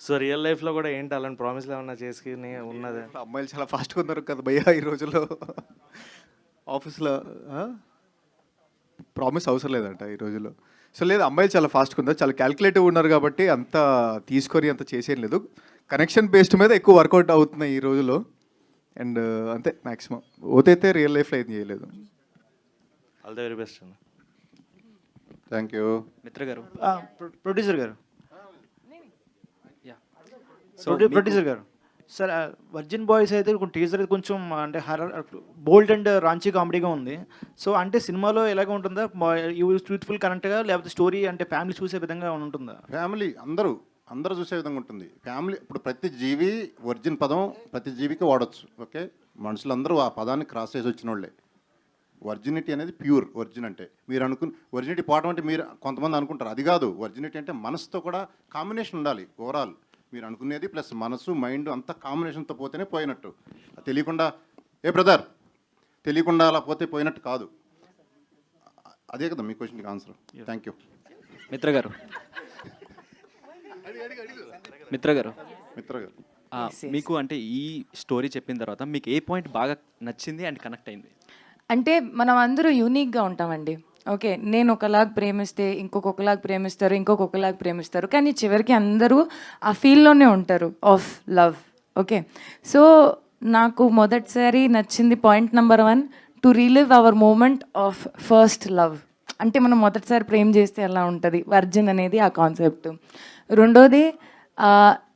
సో రియల్ లైఫ్లో కూడా ఏంటి అలాంటి ప్రామిస్లు ఏమన్నా చేసుకుని ఉన్నది?
అమ్మాయిలు చాలా ఫాస్ట్గా ఉన్నారు కదా భయ్యా ఈ రోజుల్లో. ఆఫీస్లో ప్రామిస్ అవసరం లేదంట ఈ రోజుల్లో. సో లేదు, అమ్మాయిలు చాలా ఫాస్ట్గా ఉన్నారు, చాలా క్యాల్కులేటివ్ ఉన్నారు కాబట్టి అంత తీసుకొని అంత చేసేం లేదు. కనెక్షన్ బేస్డ్ మీద ఎక్కువ వర్కౌట్ అవుతున్నాయి ఈ రోజుల్లో. అండ్ అంతే మ్యాక్సిమం. ఓతైతే రియల్ లైఫ్లో ఏం చేయలేదు.
ఆల్ ది వెరీ బెస్ట్ అన్న.
Thank you.
మిత్ర గారు,
ప్రొడ్యూసర్ గారు, ప్రొడ్యూసర్ గారు సార్, వర్జిన్ బాయ్స్ అయితే టీజర్ కొంచెం అంటే హర్రర్, బోల్డ్ అండ్ రాంచీ కామెడీగా ఉంది. సో అంటే సినిమాలో ఎలాగ ఉంటుందా, యూత్ఫుల్ కరెంట్గా, లేకపోతే స్టోరీ అంటే ఫ్యామిలీ చూసే విధంగా ఉంటుందా?
ఫ్యామిలీ అందరూ చూసే విధంగా ఉంటుంది. ఫ్యామిలీ ఇప్పుడు ప్రతి జీవి వర్జిన్ పదం ప్రతి జీవికి వాడచ్చు, ఓకే. మనుషులందరూ ఆ పదాన్ని క్రాస్ చేసి వచ్చిన వాళ్ళే. వర్జినిటీ అనేది ప్యూర్ వర్జిన్ అంటే. మీరు వర్జినిటీ పోవడం అంటే మీరు కొంతమంది అనుకుంటారు, అది కాదు. వర్జినిటీ అంటే మనసుతో కూడా కాంబినేషన్ ఉండాలి. ఓవరాల్ మీరు అనుకునేది ప్లస్ మనసు మైండ్ అంతా కాంబినేషన్తో పోతేనే పోయినట్టు. తెలియకుండా బ్రదర్ తెలియకుండా అలా పోతే పోయినట్టు కాదు. అదే కదా మీ క్వశ్చన్కి ఆన్సర్. Thank you.
మిత్ర గారు,
మీకు అంటే ఈ స్టోరీ చెప్పిన తర్వాత మీకు ఏ పాయింట్ బాగా నచ్చింది అండ్ కనెక్ట్ అయింది?
అంటే మనం అందరూ యూనిక్గా ఉంటామండి. ఓకే, నేను ఒకలాగా ప్రేమిస్తే ఇంకొకలాగా ప్రేమిస్తారు, ఇంకొకలాగా ప్రేమిస్తారు, కానీ చివరికి అందరూ ఆ ఫీల్డ్లోనే ఉంటారు ఆఫ్ లవ్. ఓకే, సో నాకు మొదటిసారి నచ్చింది point number 1, to relive our moment of first love. అంటే మనం మొదటిసారి ప్రేమ చేస్తే ఎలా ఉంటుంది, వర్జిన్ అనేది ఆ కాన్సెప్ట్. రెండోది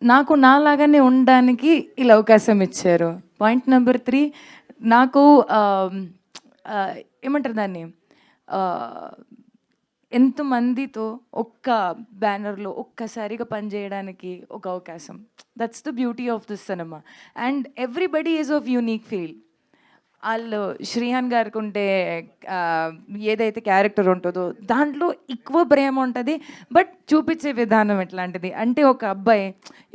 నాకు నాలాగానే ఉండడానికి ఇలా అవకాశం ఇచ్చారు. పాయింట్ నెంబర్ 3, నాకు ఏమంటారు దాన్ని, ఎంతమందితో ఒక్క బ్యానర్లో ఒక్కసారిగా పనిచేయడానికి ఒక అవకాశం. That's the beauty of this cinema. And everybody is of unique feel. వాళ్ళు శ్రీహాన్ గారికి ఉంటే ఏదైతే క్యారెక్టర్ ఉంటుందో దాంట్లో ఎక్కువ ప్రేమ ఉంటుంది, బట్ చూపించే విధానం ఎట్లాంటిది అంటే, ఒక అబ్బాయి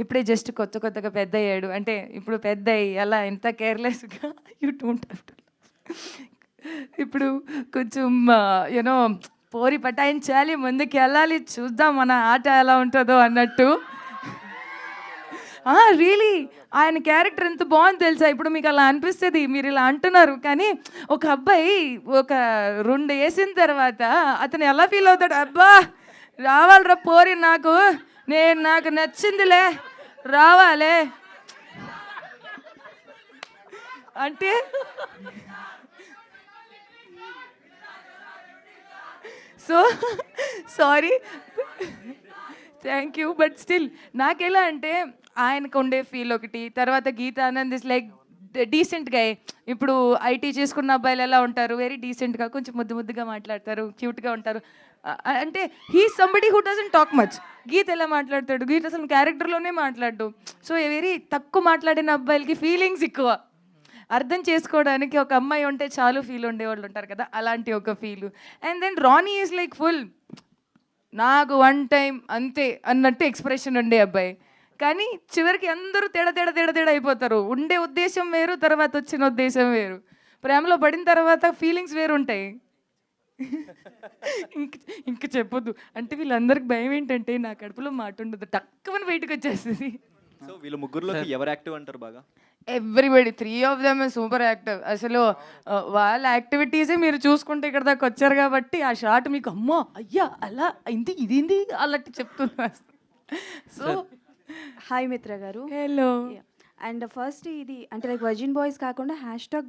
ఇప్పుడే జస్ట్ కొత్తగా పెద్ద అయ్యాడు అంటే, ఇప్పుడు పెద్ద అయ్యి అలా ఎంత కేర్లెస్గా యూ డోంట్ హ్యావ్ టు, ఇప్పుడు కొంచెం యూనో పోరి పటాయించాలి, ముందుకు వెళ్ళాలి, చూద్దాం మన ఆట ఎలా ఉంటుందో అన్నట్టు. రియలీ ఆయన క్యారెక్టర్ ఎంత బాగుంది తెలుసా. ఇప్పుడు మీకు అలా అనిపిస్తుంది, మీరు ఇలా అంటున్నారు, కానీ ఒక అబ్బాయి ఒక 2 వేసిన తర్వాత అతను ఎలా ఫీల్ అవుతాడు, అబ్బా రావాలిరా పోరి, నాకు నచ్చిందిలే రావాలే అంటే. So sorry, thank you, but still నాకెలా అంటే ఆయనకు ఉండే ఫీల్ ఒకటి, తర్వాత గీత ఆనంద్ ఇస్ లైక్ డీసెంట్గా. ఇప్పుడు ఐటీ చేసుకున్న అబ్బాయిలు ఎలా ఉంటారు, వెరీ డీసెంట్గా, కొంచెం ముద్దుగా మాట్లాడతారు, క్యూట్గా ఉంటారు. అంటే he somebody who doesn't talk much. Geetha ఎలా మాట్లాడతాడు, గీత అసలు క్యారెక్టర్లోనే మాట్లాడు. సో వెరీ తక్కువ మాట్లాడిన అబ్బాయిలకి ఫీలింగ్స్ ఎక్కువ, అర్థం చేసుకోవడానికి ఒక అమ్మాయి ఉంటే చాలు ఫీల్ ఉండేవాళ్ళు ఉంటారు కదా, అలాంటి ఒక feel. And then Rani is like full నాకు 1 టైం అంతే అన్నట్టు ఎక్స్ప్రెషన్ ఉండే అబ్బాయి, కానీ చివరికి అందరూ తేడా అయిపోతారు. ఉండే ఉద్దేశం వేరు, తర్వాత వచ్చిన ఉద్దేశం వేరు. ప్రేమలో పడిన తర్వాత ఫీలింగ్స్ వేరు ఉంటాయి. ఇంక చెప్పొద్దు అంటే, వీళ్ళందరికి భయం ఏంటంటే నా కడుపులో మాట ఉండదు, టక్కుమని బయటకు వచ్చేస్తుంది.
సో వీళ్ళ ముగ్గురులో ఎవరు యాక్టివ్ అంటారు బాగా?
Everybody, 3 of them super active. అసలు వాళ్ళ యాక్టివిటీసే మీరు చూసుకుంటే ఇక్కడ దాకా వచ్చారు కాబట్టి ఆ షాట్ మీకు అమ్మో అయ్యా అలా అయింది ఇదేంది అలాంటి చెప్తున్నా. సో
హాయ్ మిత్ర గారు.
హలో.
అండ్ ఫస్ట్ ఇది అంటే లైక్ వర్జిన్ బాయ్స్ కాకుండా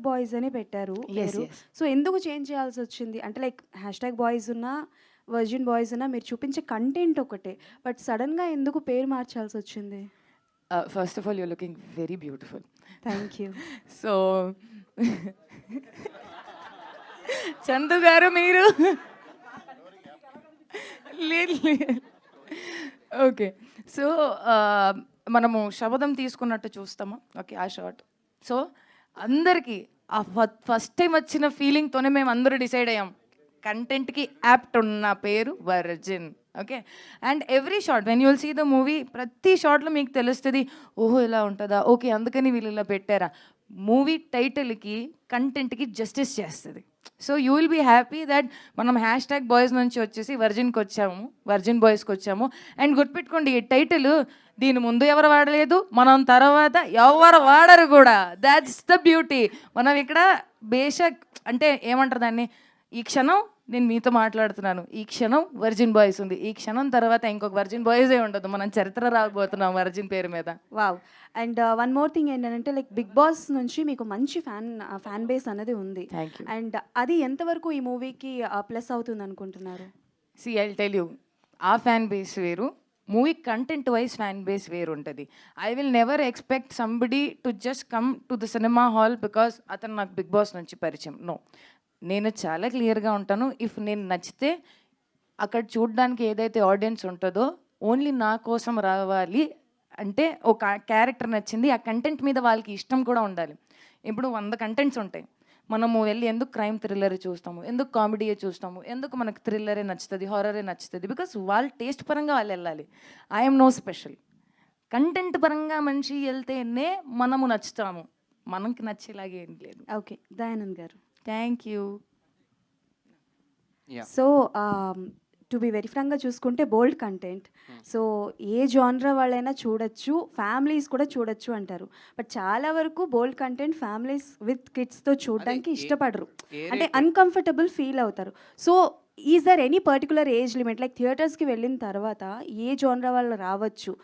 #బాయ్స్ అని పెట్టారు పేరు. సో ఎందుకు చేంజ్ చేయాల్సి వచ్చింది అంటే, లైక్ #బాయ్స్ ఉన్నా వర్జిన్ బాయ్స్ ఉన్నా మీరు చూపించే కంటెంట్ ఒకటే, బట్ సడన్గా ఎందుకు పేరు మార్చాల్సి వచ్చింది?
First of all you looking very beautiful.
Thank you.
So Chandu గారు మీరు లేదు. ఓకే, సో మనము శబదం తీసుకున్నట్టు చూస్తామా, ఓకే ఆ షార్ట్. సో అందరికీ ఆ ఫస్ట్ టైం వచ్చిన ఫీలింగ్తోనే మేము అందరూ డిసైడ్ అయ్యాం, కంటెంట్కి యాప్ట్ ఉన్న పేరు virgin. Okay, and every shot when you will see the movie, ప్రతి షార్ట్లో మీకు తెలుస్తుంది ఓహో ఇలా ఉంటుందా, ఓకే అందుకని వీళ్ళు ఇలా పెట్టారా. మూవీ టైటిల్కి కంటెంట్కి జస్టిస్ చేస్తుంది. So you will be happy that మనం #బాయ్స్ నుంచి వచ్చేసి వర్జిన్కి వచ్చాము, వర్జిన్ బాయ్స్కి వచ్చాము. అండ్ గుర్తుపెట్టుకోండి, ఈ టైటిల్ దీని ముందు ఎవరు వాడలేదు, మనం తర్వాత ఎవరు వాడరు కూడా. That's the beauty. మనం ఇక్కడ బేషక్ అంటే ఏమంటారు దాన్ని, ఈ క్షణం నేను మీతో మాట్లాడుతున్నాను, ఈ క్షణం వర్జిన్ బాయ్స్ ఉంది, ఈ క్షణం తర్వాత ఇంకొక వర్జిన్ బాయ్సే ఉండదు, మనం చరిత్ర రాకపోతున్నాం వర్జిన్ పేరు మీద.
వావ్. అండ్ 1 మోర్ థింగ్ ఏంటంటే, లైక్ బిగ్ బాస్ నుంచి మీకు మంచి ఫ్యాన్ బేస్ అనేది ఉంది. అండ్ అది ఎంతవరకు ఈ మూవీకి ప్లస్ అవుతుంది అనుకుంటున్నారు?
See I will tell you, ఆ ఫ్యాన్ బేస్ వేరు, movie content wise fan base వేరు ఉంటుంది. I will never expect somebody to just come to the cinema hall because అతను నాకు బిగ్ బాస్ నుంచి పరిచయం. నో, నేను చాలా క్లియర్గా ఉంటాను. ఇఫ్ నేను నచ్చితే అక్కడ చూడడానికి ఏదైతే ఆడియన్స్ ఉంటుందో ఓన్లీ నా కోసం రావాలి అంటే, ఒక క్యారెక్టర్ నచ్చింది, ఆ కంటెంట్ మీద వాళ్ళకి ఇష్టం కూడా ఉండాలి. ఇప్పుడు 100 కంటెంట్స్ ఉంటాయి, మనము వెళ్ళి ఎందుకు క్రైమ్ థ్రిల్లర్ చూస్తాము, ఎందుకు కామెడీయే చూస్తాము, ఎందుకు మనకు థ్రిల్లరే నచ్చుతుంది, హారరే నచ్చుతుంది, బికాస్ వాళ్ళ టేస్ట్ పరంగా వాళ్ళు వెళ్ళాలి. I'm no special. కంటెంట్ పరంగా మనిషి వెళ్తేనే మనము నచ్చుతాము, మనకి నచ్చేలాగే ఏం లేదు.
ఓకే, దయానంద్ గారు.
Thank you.
So to be very ఫ్రాంక్గా చూసుకుంటే బోల్డ్ కంటెంట్, సో ఏ జానరా వాళ్ళైనా చూడొచ్చు, ఫ్యామిలీస్ కూడా చూడొచ్చు అంటారు. బట్ చాలా వరకు బోల్డ్ కంటెంట్ ఫ్యామిలీస్ విత్ కిడ్స్తో చూడడానికి ఇష్టపడరు, అంటే అన్కంఫర్టబుల్ ఫీల్ అవుతారు. So is there any particular age limit, like థియేటర్స్కి వెళ్ళిన తర్వాత ఏ జానరా వాళ్ళు రావచ్చు?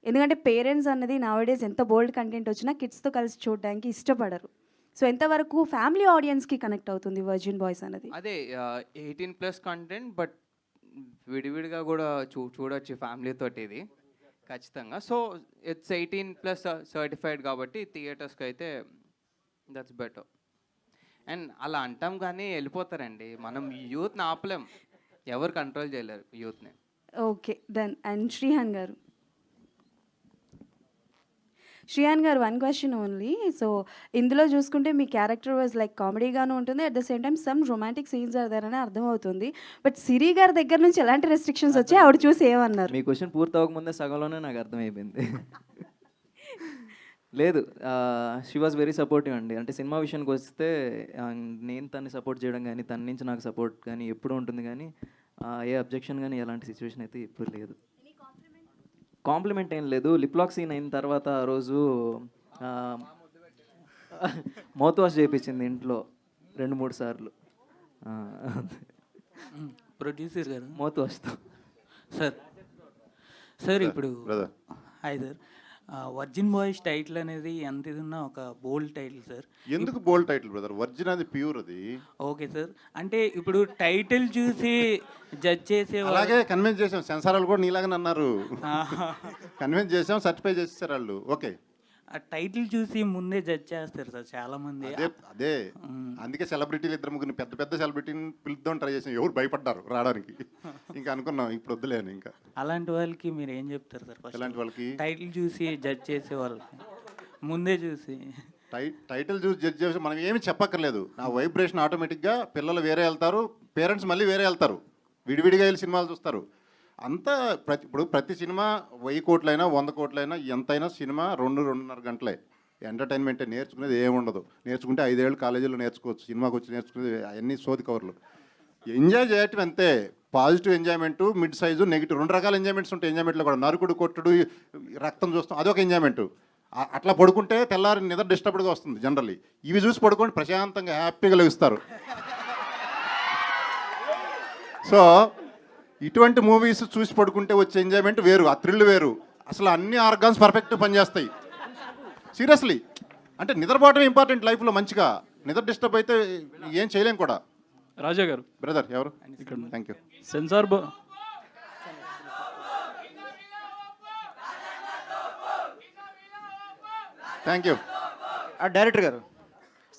ఎందుకంటే పేరెంట్స్ అన్నది నౌడేస్ ఎంత బోల్డ్ కంటెంట్ వచ్చినా కిడ్స్తో కలిసి చూడడానికి ఇష్టపడరు. సో ఎంతవరకు ఫ్యామిలీ ఆడియన్స్కి కనెక్ట్ అవుతుంది వర్జిన్ బాయ్స్ అన్నది?
అదే 18+ కంటెంట్, బట్ విడివిడిగా కూడా చూడొచ్చు ఫ్యామిలీ తోటి. ఇది ఖచ్చితంగా. సో ఇట్స్ 18+ సర్టిఫైడ్ కాబట్టి థియేటర్స్కి అయితే దట్స్ బెటర్. అండ్ అలా అంటాం కానీ వెళ్ళిపోతారండి. మనం యూత్ని ఆపలేం, ఎవరు కంట్రోల్ చేయలేరు యూత్ని.
Okay done. అండ్ శ్రీహాన్ గారు, వన్ క్వశ్చన్ ఓన్లీ. సో ఇందులో చూసుకుంటే మీ క్యారెక్టర్ వాజ్ లైక్ కామెడీగాను ఉంటుంది, at the same time some romantic scenes are there అని అర్థమవుతుంది. బట్ సిరి గారి దగ్గర నుంచి ఎలాంటి రెస్ట్రిక్షన్స్ వచ్చాయి, ఆవిడ చూసి ఏమన్నారు?
మీ క్వశ్చన్ పూర్తి అవ్వకముందే సగంలోనే నాకు అర్థమైపోయింది. లేదు, షీ వాజ్ వెరీ సపోర్టివ్ అండి. అంటే సినిమా విషయానికి వస్తే నేను తన్ని సపోర్ట్ చేయడం కానీ తన నుంచి నాకు సపోర్ట్ కానీ ఎప్పుడూ ఉంటుంది, కానీ ఏ అబ్జెక్షన్ కానీ ఎలాంటి సిచ్యువేషన్ అయితే ఎప్పుడు లేదు. కాంప్లిమెంట్ ఏం లేదు. లిప్లాక్ సీన్ అయిన తర్వాత ఆ రోజు మౌత్ వాష్ చేయించింది ఇంట్లో 2-3 సార్లు.
ప్రొడ్యూసర్ గారు
మౌత్ వాష్తో.
సార్ ఇప్పుడు hi sir, virgin boys title అనేది ఎంత ఇది ఉన్నా ఒక బోల్డ్ టైటిల్ సార్.
ఎందుకు బోల్డ్ టైటిల్ బ్రదర్? వర్జిన్ అది ప్యూర్ అది.
ఓకే సార్, అంటే ఇప్పుడు టైటిల్ చూసి జడ్జ్ చేసే
అలాగే కన్విన్స్ చేసాం. సెన్సార్ వాళ్ళు కూడా నీలాగానే అన్నారు. కన్విన్స్ చేసాం, సర్టిఫై చేసేసారు వాళ్ళు. ఓకే,
ఆ టైటిల్ చూసి ముందే జడ్జ్ చేస్తారు సార్ చాలా మంది.
అదే అందుకే సెలబ్రిటీలు 2-3 పెద్ద పెద్ద సెలబ్రిటీని పిలుద్దాం ట్రై చేసాం. ఎవరు భయపడ్డారు రావడానికి. ఇంకా అనుకున్నాం ఇప్పుడు వద్దులేను. ఇంకా
అలాంటి వాళ్ళకి మీరు ఏం చెప్తారు సార్?
ఎలాంటి వాళ్ళకి?
టైటిల్ చూసి జడ్జ్ చేసే వాళ్ళకి ముందే చూసి
టైటిల్ చూసి జడ్జ్ చేసి మనం ఏమి చెప్పక్కర్లేదు. నా వైబ్రేషన్ ఆటోమేటిక్గా పిల్లలు వేరే వెళ్తారు, పేరెంట్స్ మళ్ళీ వేరే వెళ్తారు, విడివిడిగా వెళ్ళి సినిమాలు చూస్తారు. అంతా ఇప్పుడు ప్రతి సినిమా 1000 కోట్లైనా 100 కోట్లైనా ఎంతైనా సినిమా 2-2.5 గంటలే. ఎంటర్టైన్మెంటే, నేర్చుకునేది ఏముండదు. నేర్చుకుంటే 5 ఏళ్ళు కాలేజీలో నేర్చుకోవచ్చు, సినిమాకి వచ్చి నేర్చుకునేది అన్ని సోది కవర్లు. ఎంజాయ్ చేయటం అంతే. Positive enjoyment, mid size, negative 2 రకాల ఎంజాయ్మెంట్స్ ఉంటాయి ఎంజాయ్మెంట్లో కూడా. నరుకుడు, కొట్టుడు, రక్తం చూస్తాం, అదొక ఎంజాయ్మెంటు. అట్లా పడుకుంటే తెల్లారి నిద్ర డిస్టర్బ్డ్గా వస్తుంది జనరల్లీ. ఇవి చూసి పడుకొని ప్రశాంతంగా హ్యాపీగా లభిస్తారు. సో ఇటువంటి మూవీస్ చూసి పడుకుంటే వచ్చే ఎంజాయ్మెంట్ వేరు, ఆ థ్రిల్ వేరు. అసలు అన్ని ఆర్గాన్స్ పర్ఫెక్ట్గా పనిచేస్తాయి సీరియస్లీ. అంటే నిద్రపోవడం ఇంపార్టెంట్ లైఫ్లో. మంచిగా నిద్ర డిస్టర్బ్ అయితే ఏం చేయలేం కూడా.
రాజా గారు
బ్రదర్ ఎవరు ఇక్కడ? Thank you.
Censor
thank you.
Director గారు,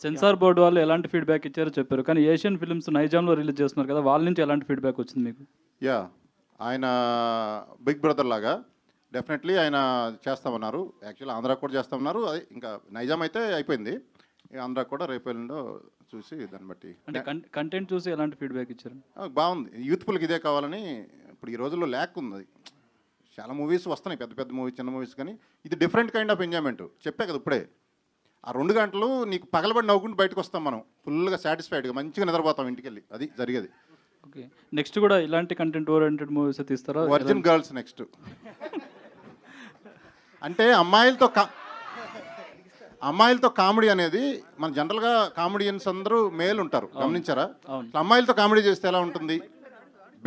సెన్సార్ బోర్డు వాళ్ళు ఎలాంటి ఫీడ్బ్యాక్ ఇచ్చారో చెప్పారు, కానీ ఏషియన్ ఫిల్మ్స్ నైజాంలో రిలీజ్ చేస్తున్నారు కదా, వాళ్ళ నుంచి ఎలాంటి ఫీడ్బ్యాక్ వచ్చింది మీకు?
యా, ఆయన బిగ్ బ్రదర్ లాగా డెఫినెట్లీ ఆయన చేస్తామన్నారు. యాక్చువల్లీ ఆంధ్రాకి కూడా చేస్తామన్నారు. అది ఇంకా నైజాం అయితే అయిపోయింది, ఆంధ్రాకి కూడా రేపు ఎల్లుండో చూసి దాన్ని బట్టి.
అంటే కంటెంట్ చూసి ఎలాంటి ఫీడ్బ్యాక్ ఇచ్చారు?
బాగుంది. యూత్ఫుల్కి ఇదే కావాలని. ఇప్పుడు ఈ రోజుల్లో ల్యాక్ ఉంది. చాలా మూవీస్ వస్తున్నాయి, పెద్ద పెద్ద మూవీస్, చిన్న మూవీస్, కానీ ఇది డిఫరెంట్ కైండ్ ఆఫ్ ఎంజాయ్మెంట్. చెప్పే కదా ఇప్పుడే, ఆ 2 గంటలు నీకు పగలబడి నవ్వుకుంటూ బయటకు వస్తాం మనం, ఫుల్గా సాటిస్ఫైడ్గా మంచిగా నిద్రపోతాం ఇంటికి వెళ్ళి. అది జరిగేది.
ఓకే, నెక్స్ట్ కూడా ఇలాంటి కంటెంట్ ఓరియంటెడ్ మూవీస్ తీస్తారా?
Virgin girls next. అంటే అమ్మాయిలతో కామెడీ అనేది మన జనరల్గా కామెడియన్స్ అందరూ మేల్ ఉంటారు, గమనించారా? అమ్మాయిలతో కామెడీ చేస్తే ఎలా ఉంటుంది,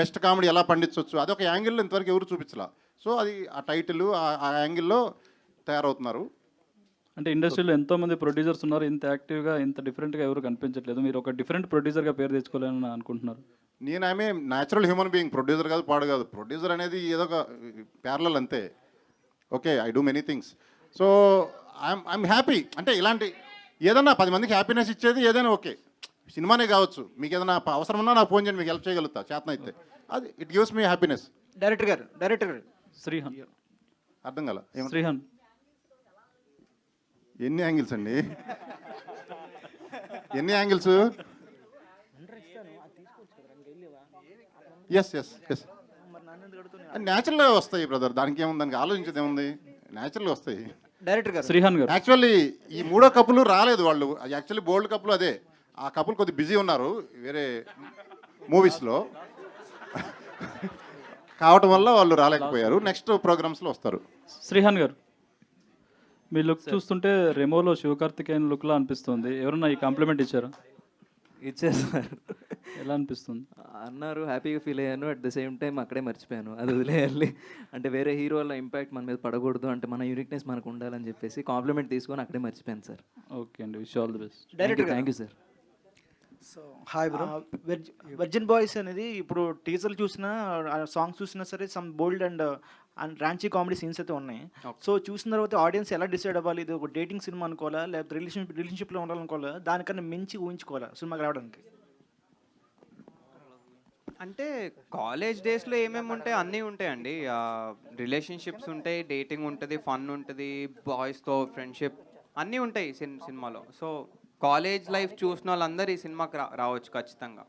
బెస్ట్ కామెడీ ఎలా పండించవచ్చు, అదొక యాంగిల్లో ఇంతవరకు ఎవరు చూపించలా. సో అది ఆ టైటిల్ ఆ యాంగిల్లో తయారవుతున్నారు.
అంటే ఇండస్ట్రీలో ఎంతోమంది ప్రొడ్యూసర్స్ ఉన్నారు, ఇంత యాక్టివ్గా ఇంత డిఫరెంట్గా ఎవరు కనిపించట్లేదు. మీరు ఒక డిఫరెంట్ ప్రొడ్యూసర్గా పేరు తెచ్చుకోవాలని అనుకుంటున్నారు?
నేను ఆమె న్యాచురల్ హ్యూమన్ బీయింగ్, ప్రొడ్యూసర్ కాదు, పాడు కాదు. ప్రొడ్యూసర్ అనేది ఏదో ఒక ప్యారలల్ అంతే. Okay, I do many things. So I'm happy. అంటే ఇలాంటి ఏదన్నా 10 మందికి హ్యాపీనెస్ ఇచ్చేది ఏదైనా ఓకే, సినిమానే కావచ్చు. మీకు ఏదైనా అవసరం ఉన్నా నాకు ఫోన్ చేయండి, మీకు హెల్ప్ చేయగలుగుతా చేతన అయితే. అది it gives me happiness.
Director గారు
శ్రీహాన్.
అర్థం కాల?
శ్రీహాన్
ఎన్ని యాంగిల్స్ అండి? ఎన్ని యాంగిల్స్? ఎస్ ఎస్ ఎస్ న్యాచురల్గా వస్తాయి బ్రదర్. దానికి ఏముంది, దానికి ఆలోచించేది ఏముంది, న్యాచురల్గా వస్తాయి.
డైరెక్టర్ గారు,
శ్రీహాన్ గారు,
యాక్చువల్లీ ఈ 3వ కప్పులు రాలేదు వాళ్ళు. యాక్చువల్లీ బోల్డ్ కప్పులు అదే. ఆ కప్పులు కొద్దిగా బిజీ ఉన్నారు వేరే మూవీస్లో కావటం వల్ల వాళ్ళు రాలేకపోయారు. నెక్స్ట్ ప్రోగ్రామ్స్లో వస్తారు.
శ్రీహాన్ గారు, మీ లుక్ చూస్తుంటే రెమోలో శివకార్తికేయన్ లుక్లా అనిపిస్తుంది. ఎవరన్నా ఈ కాంప్లిమెంట్ ఇచ్చారా?
ఇచ్చారు సార్.
ఎలా అనిపిస్తుంది
అన్నారు, హ్యాపీగా ఫీల్ అయ్యాను. అట్ ద సేమ్ టైం అక్కడే మర్చిపోయాను, అది వదిలేయాలి. అంటే వేరే హీరో వల్ల ఇంపాక్ట్ మన మీద పడకూడదు, అంటే మన యూనిక్నెస్ మనకు ఉండాలని చెప్పేసి కాంప్లిమెంట్ తీసుకొని అక్కడే మర్చిపోయాను సార్.
ఓకే అండి, wish all the best.
Thank you sir.
So hi bro. Virgin boys అనేది ఇప్పుడు టీజర్లు చూసినా, సాంగ్స్ చూసినా సరే, some bold and and Ranchi comedy scenes అయితే ఉన్నాయి. సో చూసిన తర్వాత ఆడియన్స్ ఎలా డిసైడ్ అవ్వాలి, ఇది ఒక డేటింగ్ సినిమా అనుకోవాలా లేకపోతే రిలేషన్షిప్లో ఉండాలనుకోవాలా, దానికన్నా మించి ఊహించుకోవాలా సినిమాకి రావడానికి?
అంటే కాలేజ్ డేస్లో ఏమేమి ఉంటాయి అన్నీ ఉంటాయండి. రిలేషన్షిప్స్ ఉంటాయి, డేటింగ్ ఉంటుంది, ఫన్ ఉంటుంది, బాయ్స్తో ఫ్రెండ్షిప్ అన్నీ ఉంటాయి సినిమాలో. సో కాలేజ్ లైఫ్ చూసిన వాళ్ళందరూ ఈ సినిమాకి రావచ్చు ఖచ్చితంగా.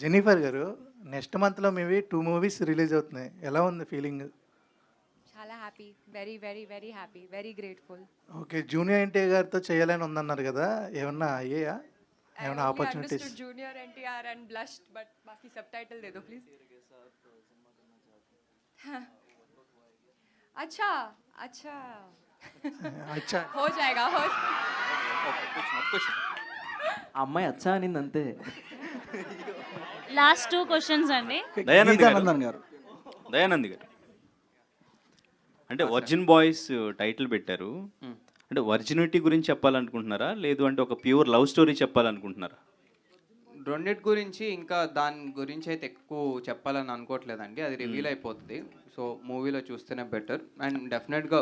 జెన్నిఫర్ గారు, నెక్స్ట్ మంత్లో మేబీ 2 మూవీస్ రిలీజ్ అవుతున్నాయి, ఎలా ఉంది ఫీలింగ్?
చాలా happy, very very very happy, very grateful.
Okay, junior NTR గారితో చేయాలని ఉందన్నారు కదా, ఏమన్నా అయ్యాయా? ఏమైనా opportunities?
Junior NTR and blushed, but బాకీ సబ్ టైటిల్ दे दो प्लीज. अच्छा अच्छा
अच्छा
हो जाएगा, हो
అమ్మాయి అచ్చా అనింది అంతే.
లాస్ట్ 2 క్వశ్చన్స్ అండి.
దయానంద్ గారు అంటే వర్జిన్ బాయ్స్ టైటిల్ పెట్టారు, అంటే వర్జినిటీ గురించి చెప్పాలనుకుంటున్నారా, లేదు అంటే ఒక ప్యూర్ లవ్ స్టోరీ చెప్పాలనుకుంటున్నారా?
రెండిటి గురించి ఇంకా దాని గురించి అయితే ఎక్కువ చెప్పాలని అనుకోవట్లేదండి, అది రివీల్ అయిపోతుంది. సో మూవీలో చూస్తేనే బెటర్. అండ్ డెఫినెట్గా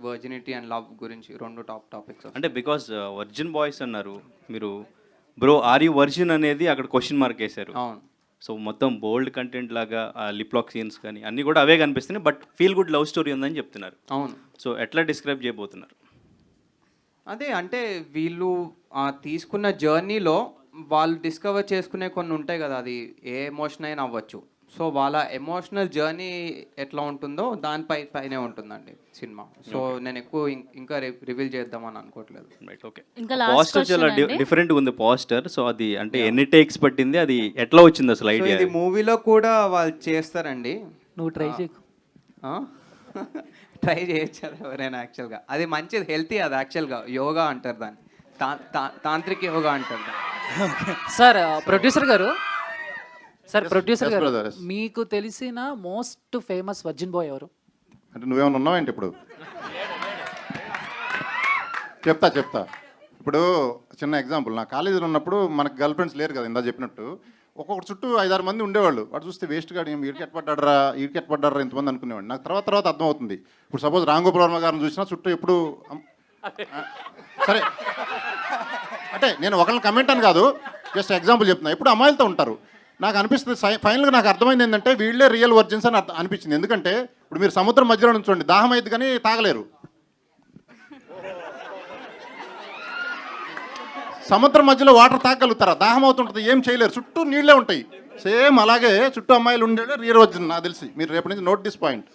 వర్జినిటీ అండ్ లవ్ గురించి 2 టాప్ టాపిక్స్.
అంటే బికాజ్ వర్జిన్ బాయ్స్ అన్నారు మీరు, బ్రో ఆర్ యూ వర్జిన్ అనేది అక్కడ క్వశ్చన్ మార్క్ వేశారు.
అవును.
సో మొత్తం బోల్డ్ కంటెంట్ లాగా లిప్ లాక్ సీన్స్ కానీ అన్నీ కూడా అవే కనిపిస్తున్నాయి, but feel good love story ఉందని చెప్తున్నారు.
అవును.
సో ఎట్లా డిస్క్రైబ్ చేయబోతున్నారు?
అదే అంటే వీళ్ళు తీసుకున్న జర్నీలో వాళ్ళు డిస్కవర్ చేసుకునే కొన్ని ఉంటాయి కదా, అది ఏ ఎమోషన్ అయినా అవ్వచ్చు. సో వాళ్ళ ఎమోషనల్ జర్నీ ఎట్లా ఉంటుందో పైనే ఉంటుందండి సినిమా. సో నేను ఎక్కువ ఇంకా రివీల్ చేద్దామని అనుకోవట్లేదు.
Right, okay.
పోస్టర్
చాలా డిఫరెంట్ ఉంది పోస్టర్. సో అది అంటే ఎన్ని టేక్స్ పట్టింది, అది ఎట్లా వచ్చింది అసలు ఐడియా?
ఇది మూవీలో కూడా వాళ్ళు చేస్తారండి.
నువ్వు ట్రై చేయకు.
ట్రై చేయొచ్చారు ఎవరైనా. యాక్చువల్గా అది మంచిది, హెల్తీ. అది యాక్చువల్గా యోగా అంటారు దాన్ని, తాంత్రిక యోగా అంటారు దాన్ని.
సార్ ప్రొడ్యూసర్ గారు, మీకు తెలిసిన మోస్ట్ ఫేమస్ వర్జిన్ బాయ్ ఎవరు?
అంటే నువ్వేమైనా ఉన్నావేంటి ఇప్పుడు? చెప్తా. ఇప్పుడు చిన్న ఎగ్జాంపుల్, నా కాలేజీలో ఉన్నప్పుడు మనకు గర్ల్ ఫ్రెండ్స్ లేరు కదా, ఇందా చెప్పినట్టు. ఒక్కొక్కటి చుట్టూ 5-6 మంది ఉండేవాళ్ళు. వాడు చూస్తే వేస్ట్ గాడు, వీడికి ఎట్పడ్డారా ఇంతమంది అనుకునేవాడు. నాకు తర్వాత అర్థమవుతుంది. ఇప్పుడు సపోజ్ రాంగోపాల్ వర్మ గారిని చూసినా చుట్టూ ఎప్పుడు సరే, అంటే నేను ఒకళ్ళని కమెంట్ అని కాదు, జస్ట్ ఎగ్జాంపుల్ చెప్తున్నా. ఎప్పుడు అమ్మాయిలతో ఉంటారు. నాకు అనిపిస్తుంది, ఫైనల్గా నాకు అర్థమైంది ఏంటంటే వీళ్ళే రియల్ వర్జిన్స్ అని అనిపించింది. ఎందుకంటే ఇప్పుడు మీరు సముద్రం మధ్యలో నుంచోండి, దాహం అయింది కానీ తాగలేరు. సముద్రం మధ్యలో వాటర్ తాగలుగుతారా? దాహం అవుతుంటుంది, ఏం చేయలేరు, చుట్టూ నీళ్ళే ఉంటాయి. సేమ్ అలాగే చుట్టూ అమ్మాయిలు ఉండేదే రియల్ వర్జిన్ నాకు తెలిసి. మీరు రేపటి నుంచి note this point.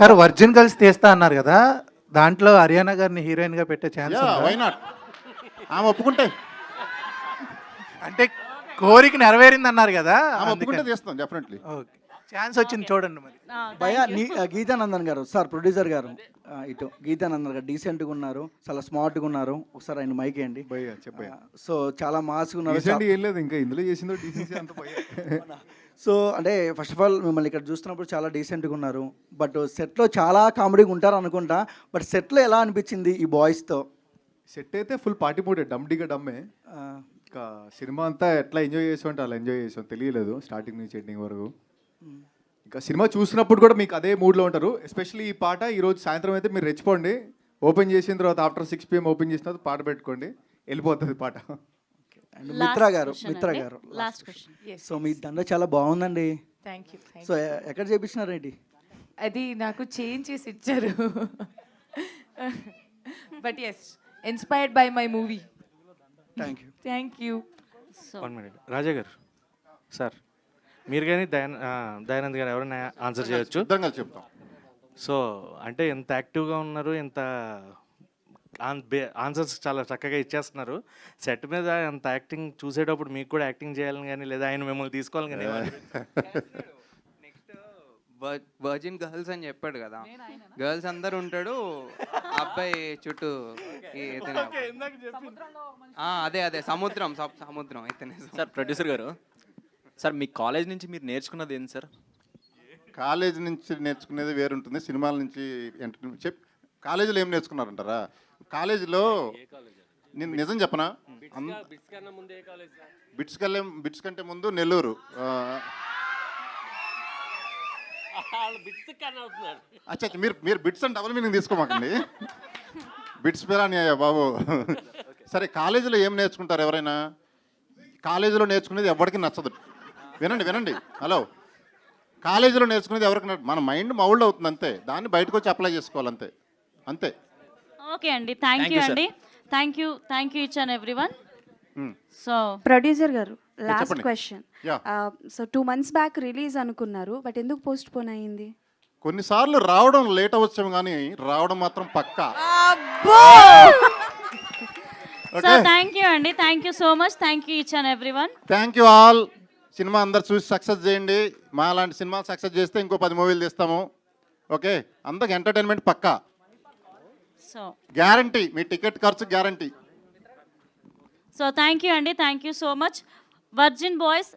Sir virgin girls తీస్తా అన్నారు కదా, దాంట్లో హరియానా గారిని హీరోయిన్ గా పెట్టే ఛాన్స్?
Why not? ఆమె ఒప్పుకుంటే,
అంటే కోరిక నెరవేరింది అన్నారు కదా,
ఒప్పుకుంటే తీస్తాం డెఫినెట్లీ.
ఛాన్స్ వచ్చింది చూడండి మరి.
భయ్యా గీతానందన్ గారు, సార్ ప్రొడ్యూసర్ గారు, ఇటు గీతానందన్ గారు డీసెంట్గా ఉన్నారు, చాలా స్మార్ట్గా ఉన్నారు. ఒకసారి ఆయన మైక్ వేయండి. సో చాలా మాస్గా ఉన్నారు.
ఏం లేదు, ఇంకా ఇందులో చేసిందో డీసెన్సీ అంత.
సో అంటే ఫస్ట్ ఆఫ్ ఆల్ మిమ్మల్ని ఇక్కడ చూస్తున్నప్పుడు చాలా డీసెంట్గా ఉన్నారు, బట్ సెట్లో చాలా కామెడీగా ఉంటారు అనుకుంటా. బట్ సెట్లో ఎలా అనిపించింది ఈ బాయ్స్తో?
సెట్ అయితే ఫుల్ పార్టీ మూడే, డమ్డిగా డమ్మే. ఇంకా సినిమా అంతా ఎట్లా ఎంజాయ్ చేసాం అంటే అలా ఎంజాయ్ చేసాం, తెలియలేదు స్టార్టింగ్ నుంచి ఎండింగ్ వరకు. ఇంకా సినిమా చూసినప్పుడు కూడా మీకు అదే మూడ్లో ఉంటారు. ఎస్పెషల్లీ ఈ పాట ఈరోజు సాయంత్రం అయితే మీరు రెచ్చిపోండి, ఓపెన్ చేసిన తర్వాత ఆఫ్టర్ 6 PM ఓపెన్ చేసిన తర్వాత పాట పెట్టుకోండి, వెళ్ళిపోతుంది పాట.
మిత్ర గారు
లాస్ట్ క్వశ్చన్.
సో మీ దండ చాలా బాగుందండి.
Thank you.
సో ఎక్కడ చేపించినారేంటి?
అది నాకు చేంజ్ చేసి ఇచ్చారు. But yes, inspired by my movie. Thank you.
1 minute Raja గారు, సార్ మీరు కానీ దయానంద్ గారు ఎవరైనా ఆన్సర్ చేయొచ్చు.
చెప్తాం.
సో అంటే ఎంత యాక్టివ్గా ఉన్నారు, ఎంత ఆన్సర్స్ చాలా చక్కగా ఇచ్చేస్తున్నారు. సెట్ మీద అంత యాక్టింగ్ చూసేటప్పుడు మీకు కూడా యాక్టింగ్ చేయాలని కానీ, లేదా ఆయన మిమ్మల్ని తీసుకోవాలని కానీ
నెక్స్ట్ వర్జిన్ గర్ల్స్ అని చెప్పాడు కదా, గర్ల్స్ అందరు ఉంటాడు, అబ్బాయి చుట్టూ అదే సముద్రం ఇతనే.
సార్ ప్రొడ్యూసర్ గారు, సార్ మీ కాలేజ్ నుంచి మీరు నేర్చుకున్నది ఏంటి సార్?
కాలేజ్ నుంచి నేర్చుకునేది వేరుంటుంది, సినిమాల నుంచి కాలేజీలో ఏం నేర్చుకున్నారంటారా? కాలేజీలో నేను నిజం చెప్పనా, బిట్స్ కంటే ముందు నెల్లూరు. అచ్చా మీరు బిట్స్ అని డబుల్ మీనింగ్ తీసుకోమాకండి. బిట్స్ పేరాని అయ్యా బాబు. సరే, కాలేజీలో ఏం నేర్చుకుంటారు ఎవరైనా? కాలేజీలో నేర్చుకునేది ఎవరికి నచ్చదు. వినండి. హలో, కాలేజీలో నేర్చుకునేది ఎవరికి మన మైండ్ మౌల్డ్ అవుతుంది అంతే. దాన్ని బయటకు వచ్చి అప్లై చేసుకోవాలి అంతే.
ఓకే అండి, థ్యాంక్ యూ అండి. Thank you each and every one. So
producer గారు, లాస్ట్
చెప్పండి.
Question.
Yeah.
So 2 months back release అనుకున్నారు, బట్ ఎందుకు పోస్ట్ పోన్ అయ్యింది?
కొన్నిసార్లు రావడం లేట్ అవ్వచ్చు కానీ రావడం మాత్రం పక్కా.
సో థ్యాంక్ యూ అండి, thank you so much, thank you each and every one.
Thank you all. Cinema అందరు చూసి సక్సెస్ చేయండి. మా లాంటి సినిమా సక్సెస్ చేస్తే ఇంకో 10 మూవీలు తీస్తాము. ఓకే, అందరికి ఎంటర్టైన్మెంట్ పక్కా,
సో
గ్యారంటీ. మీ టికెట్ ఖర్చు గ్యారంటీ.
థ్యాంక్ యూ అండి, thank you so much. Virgin boys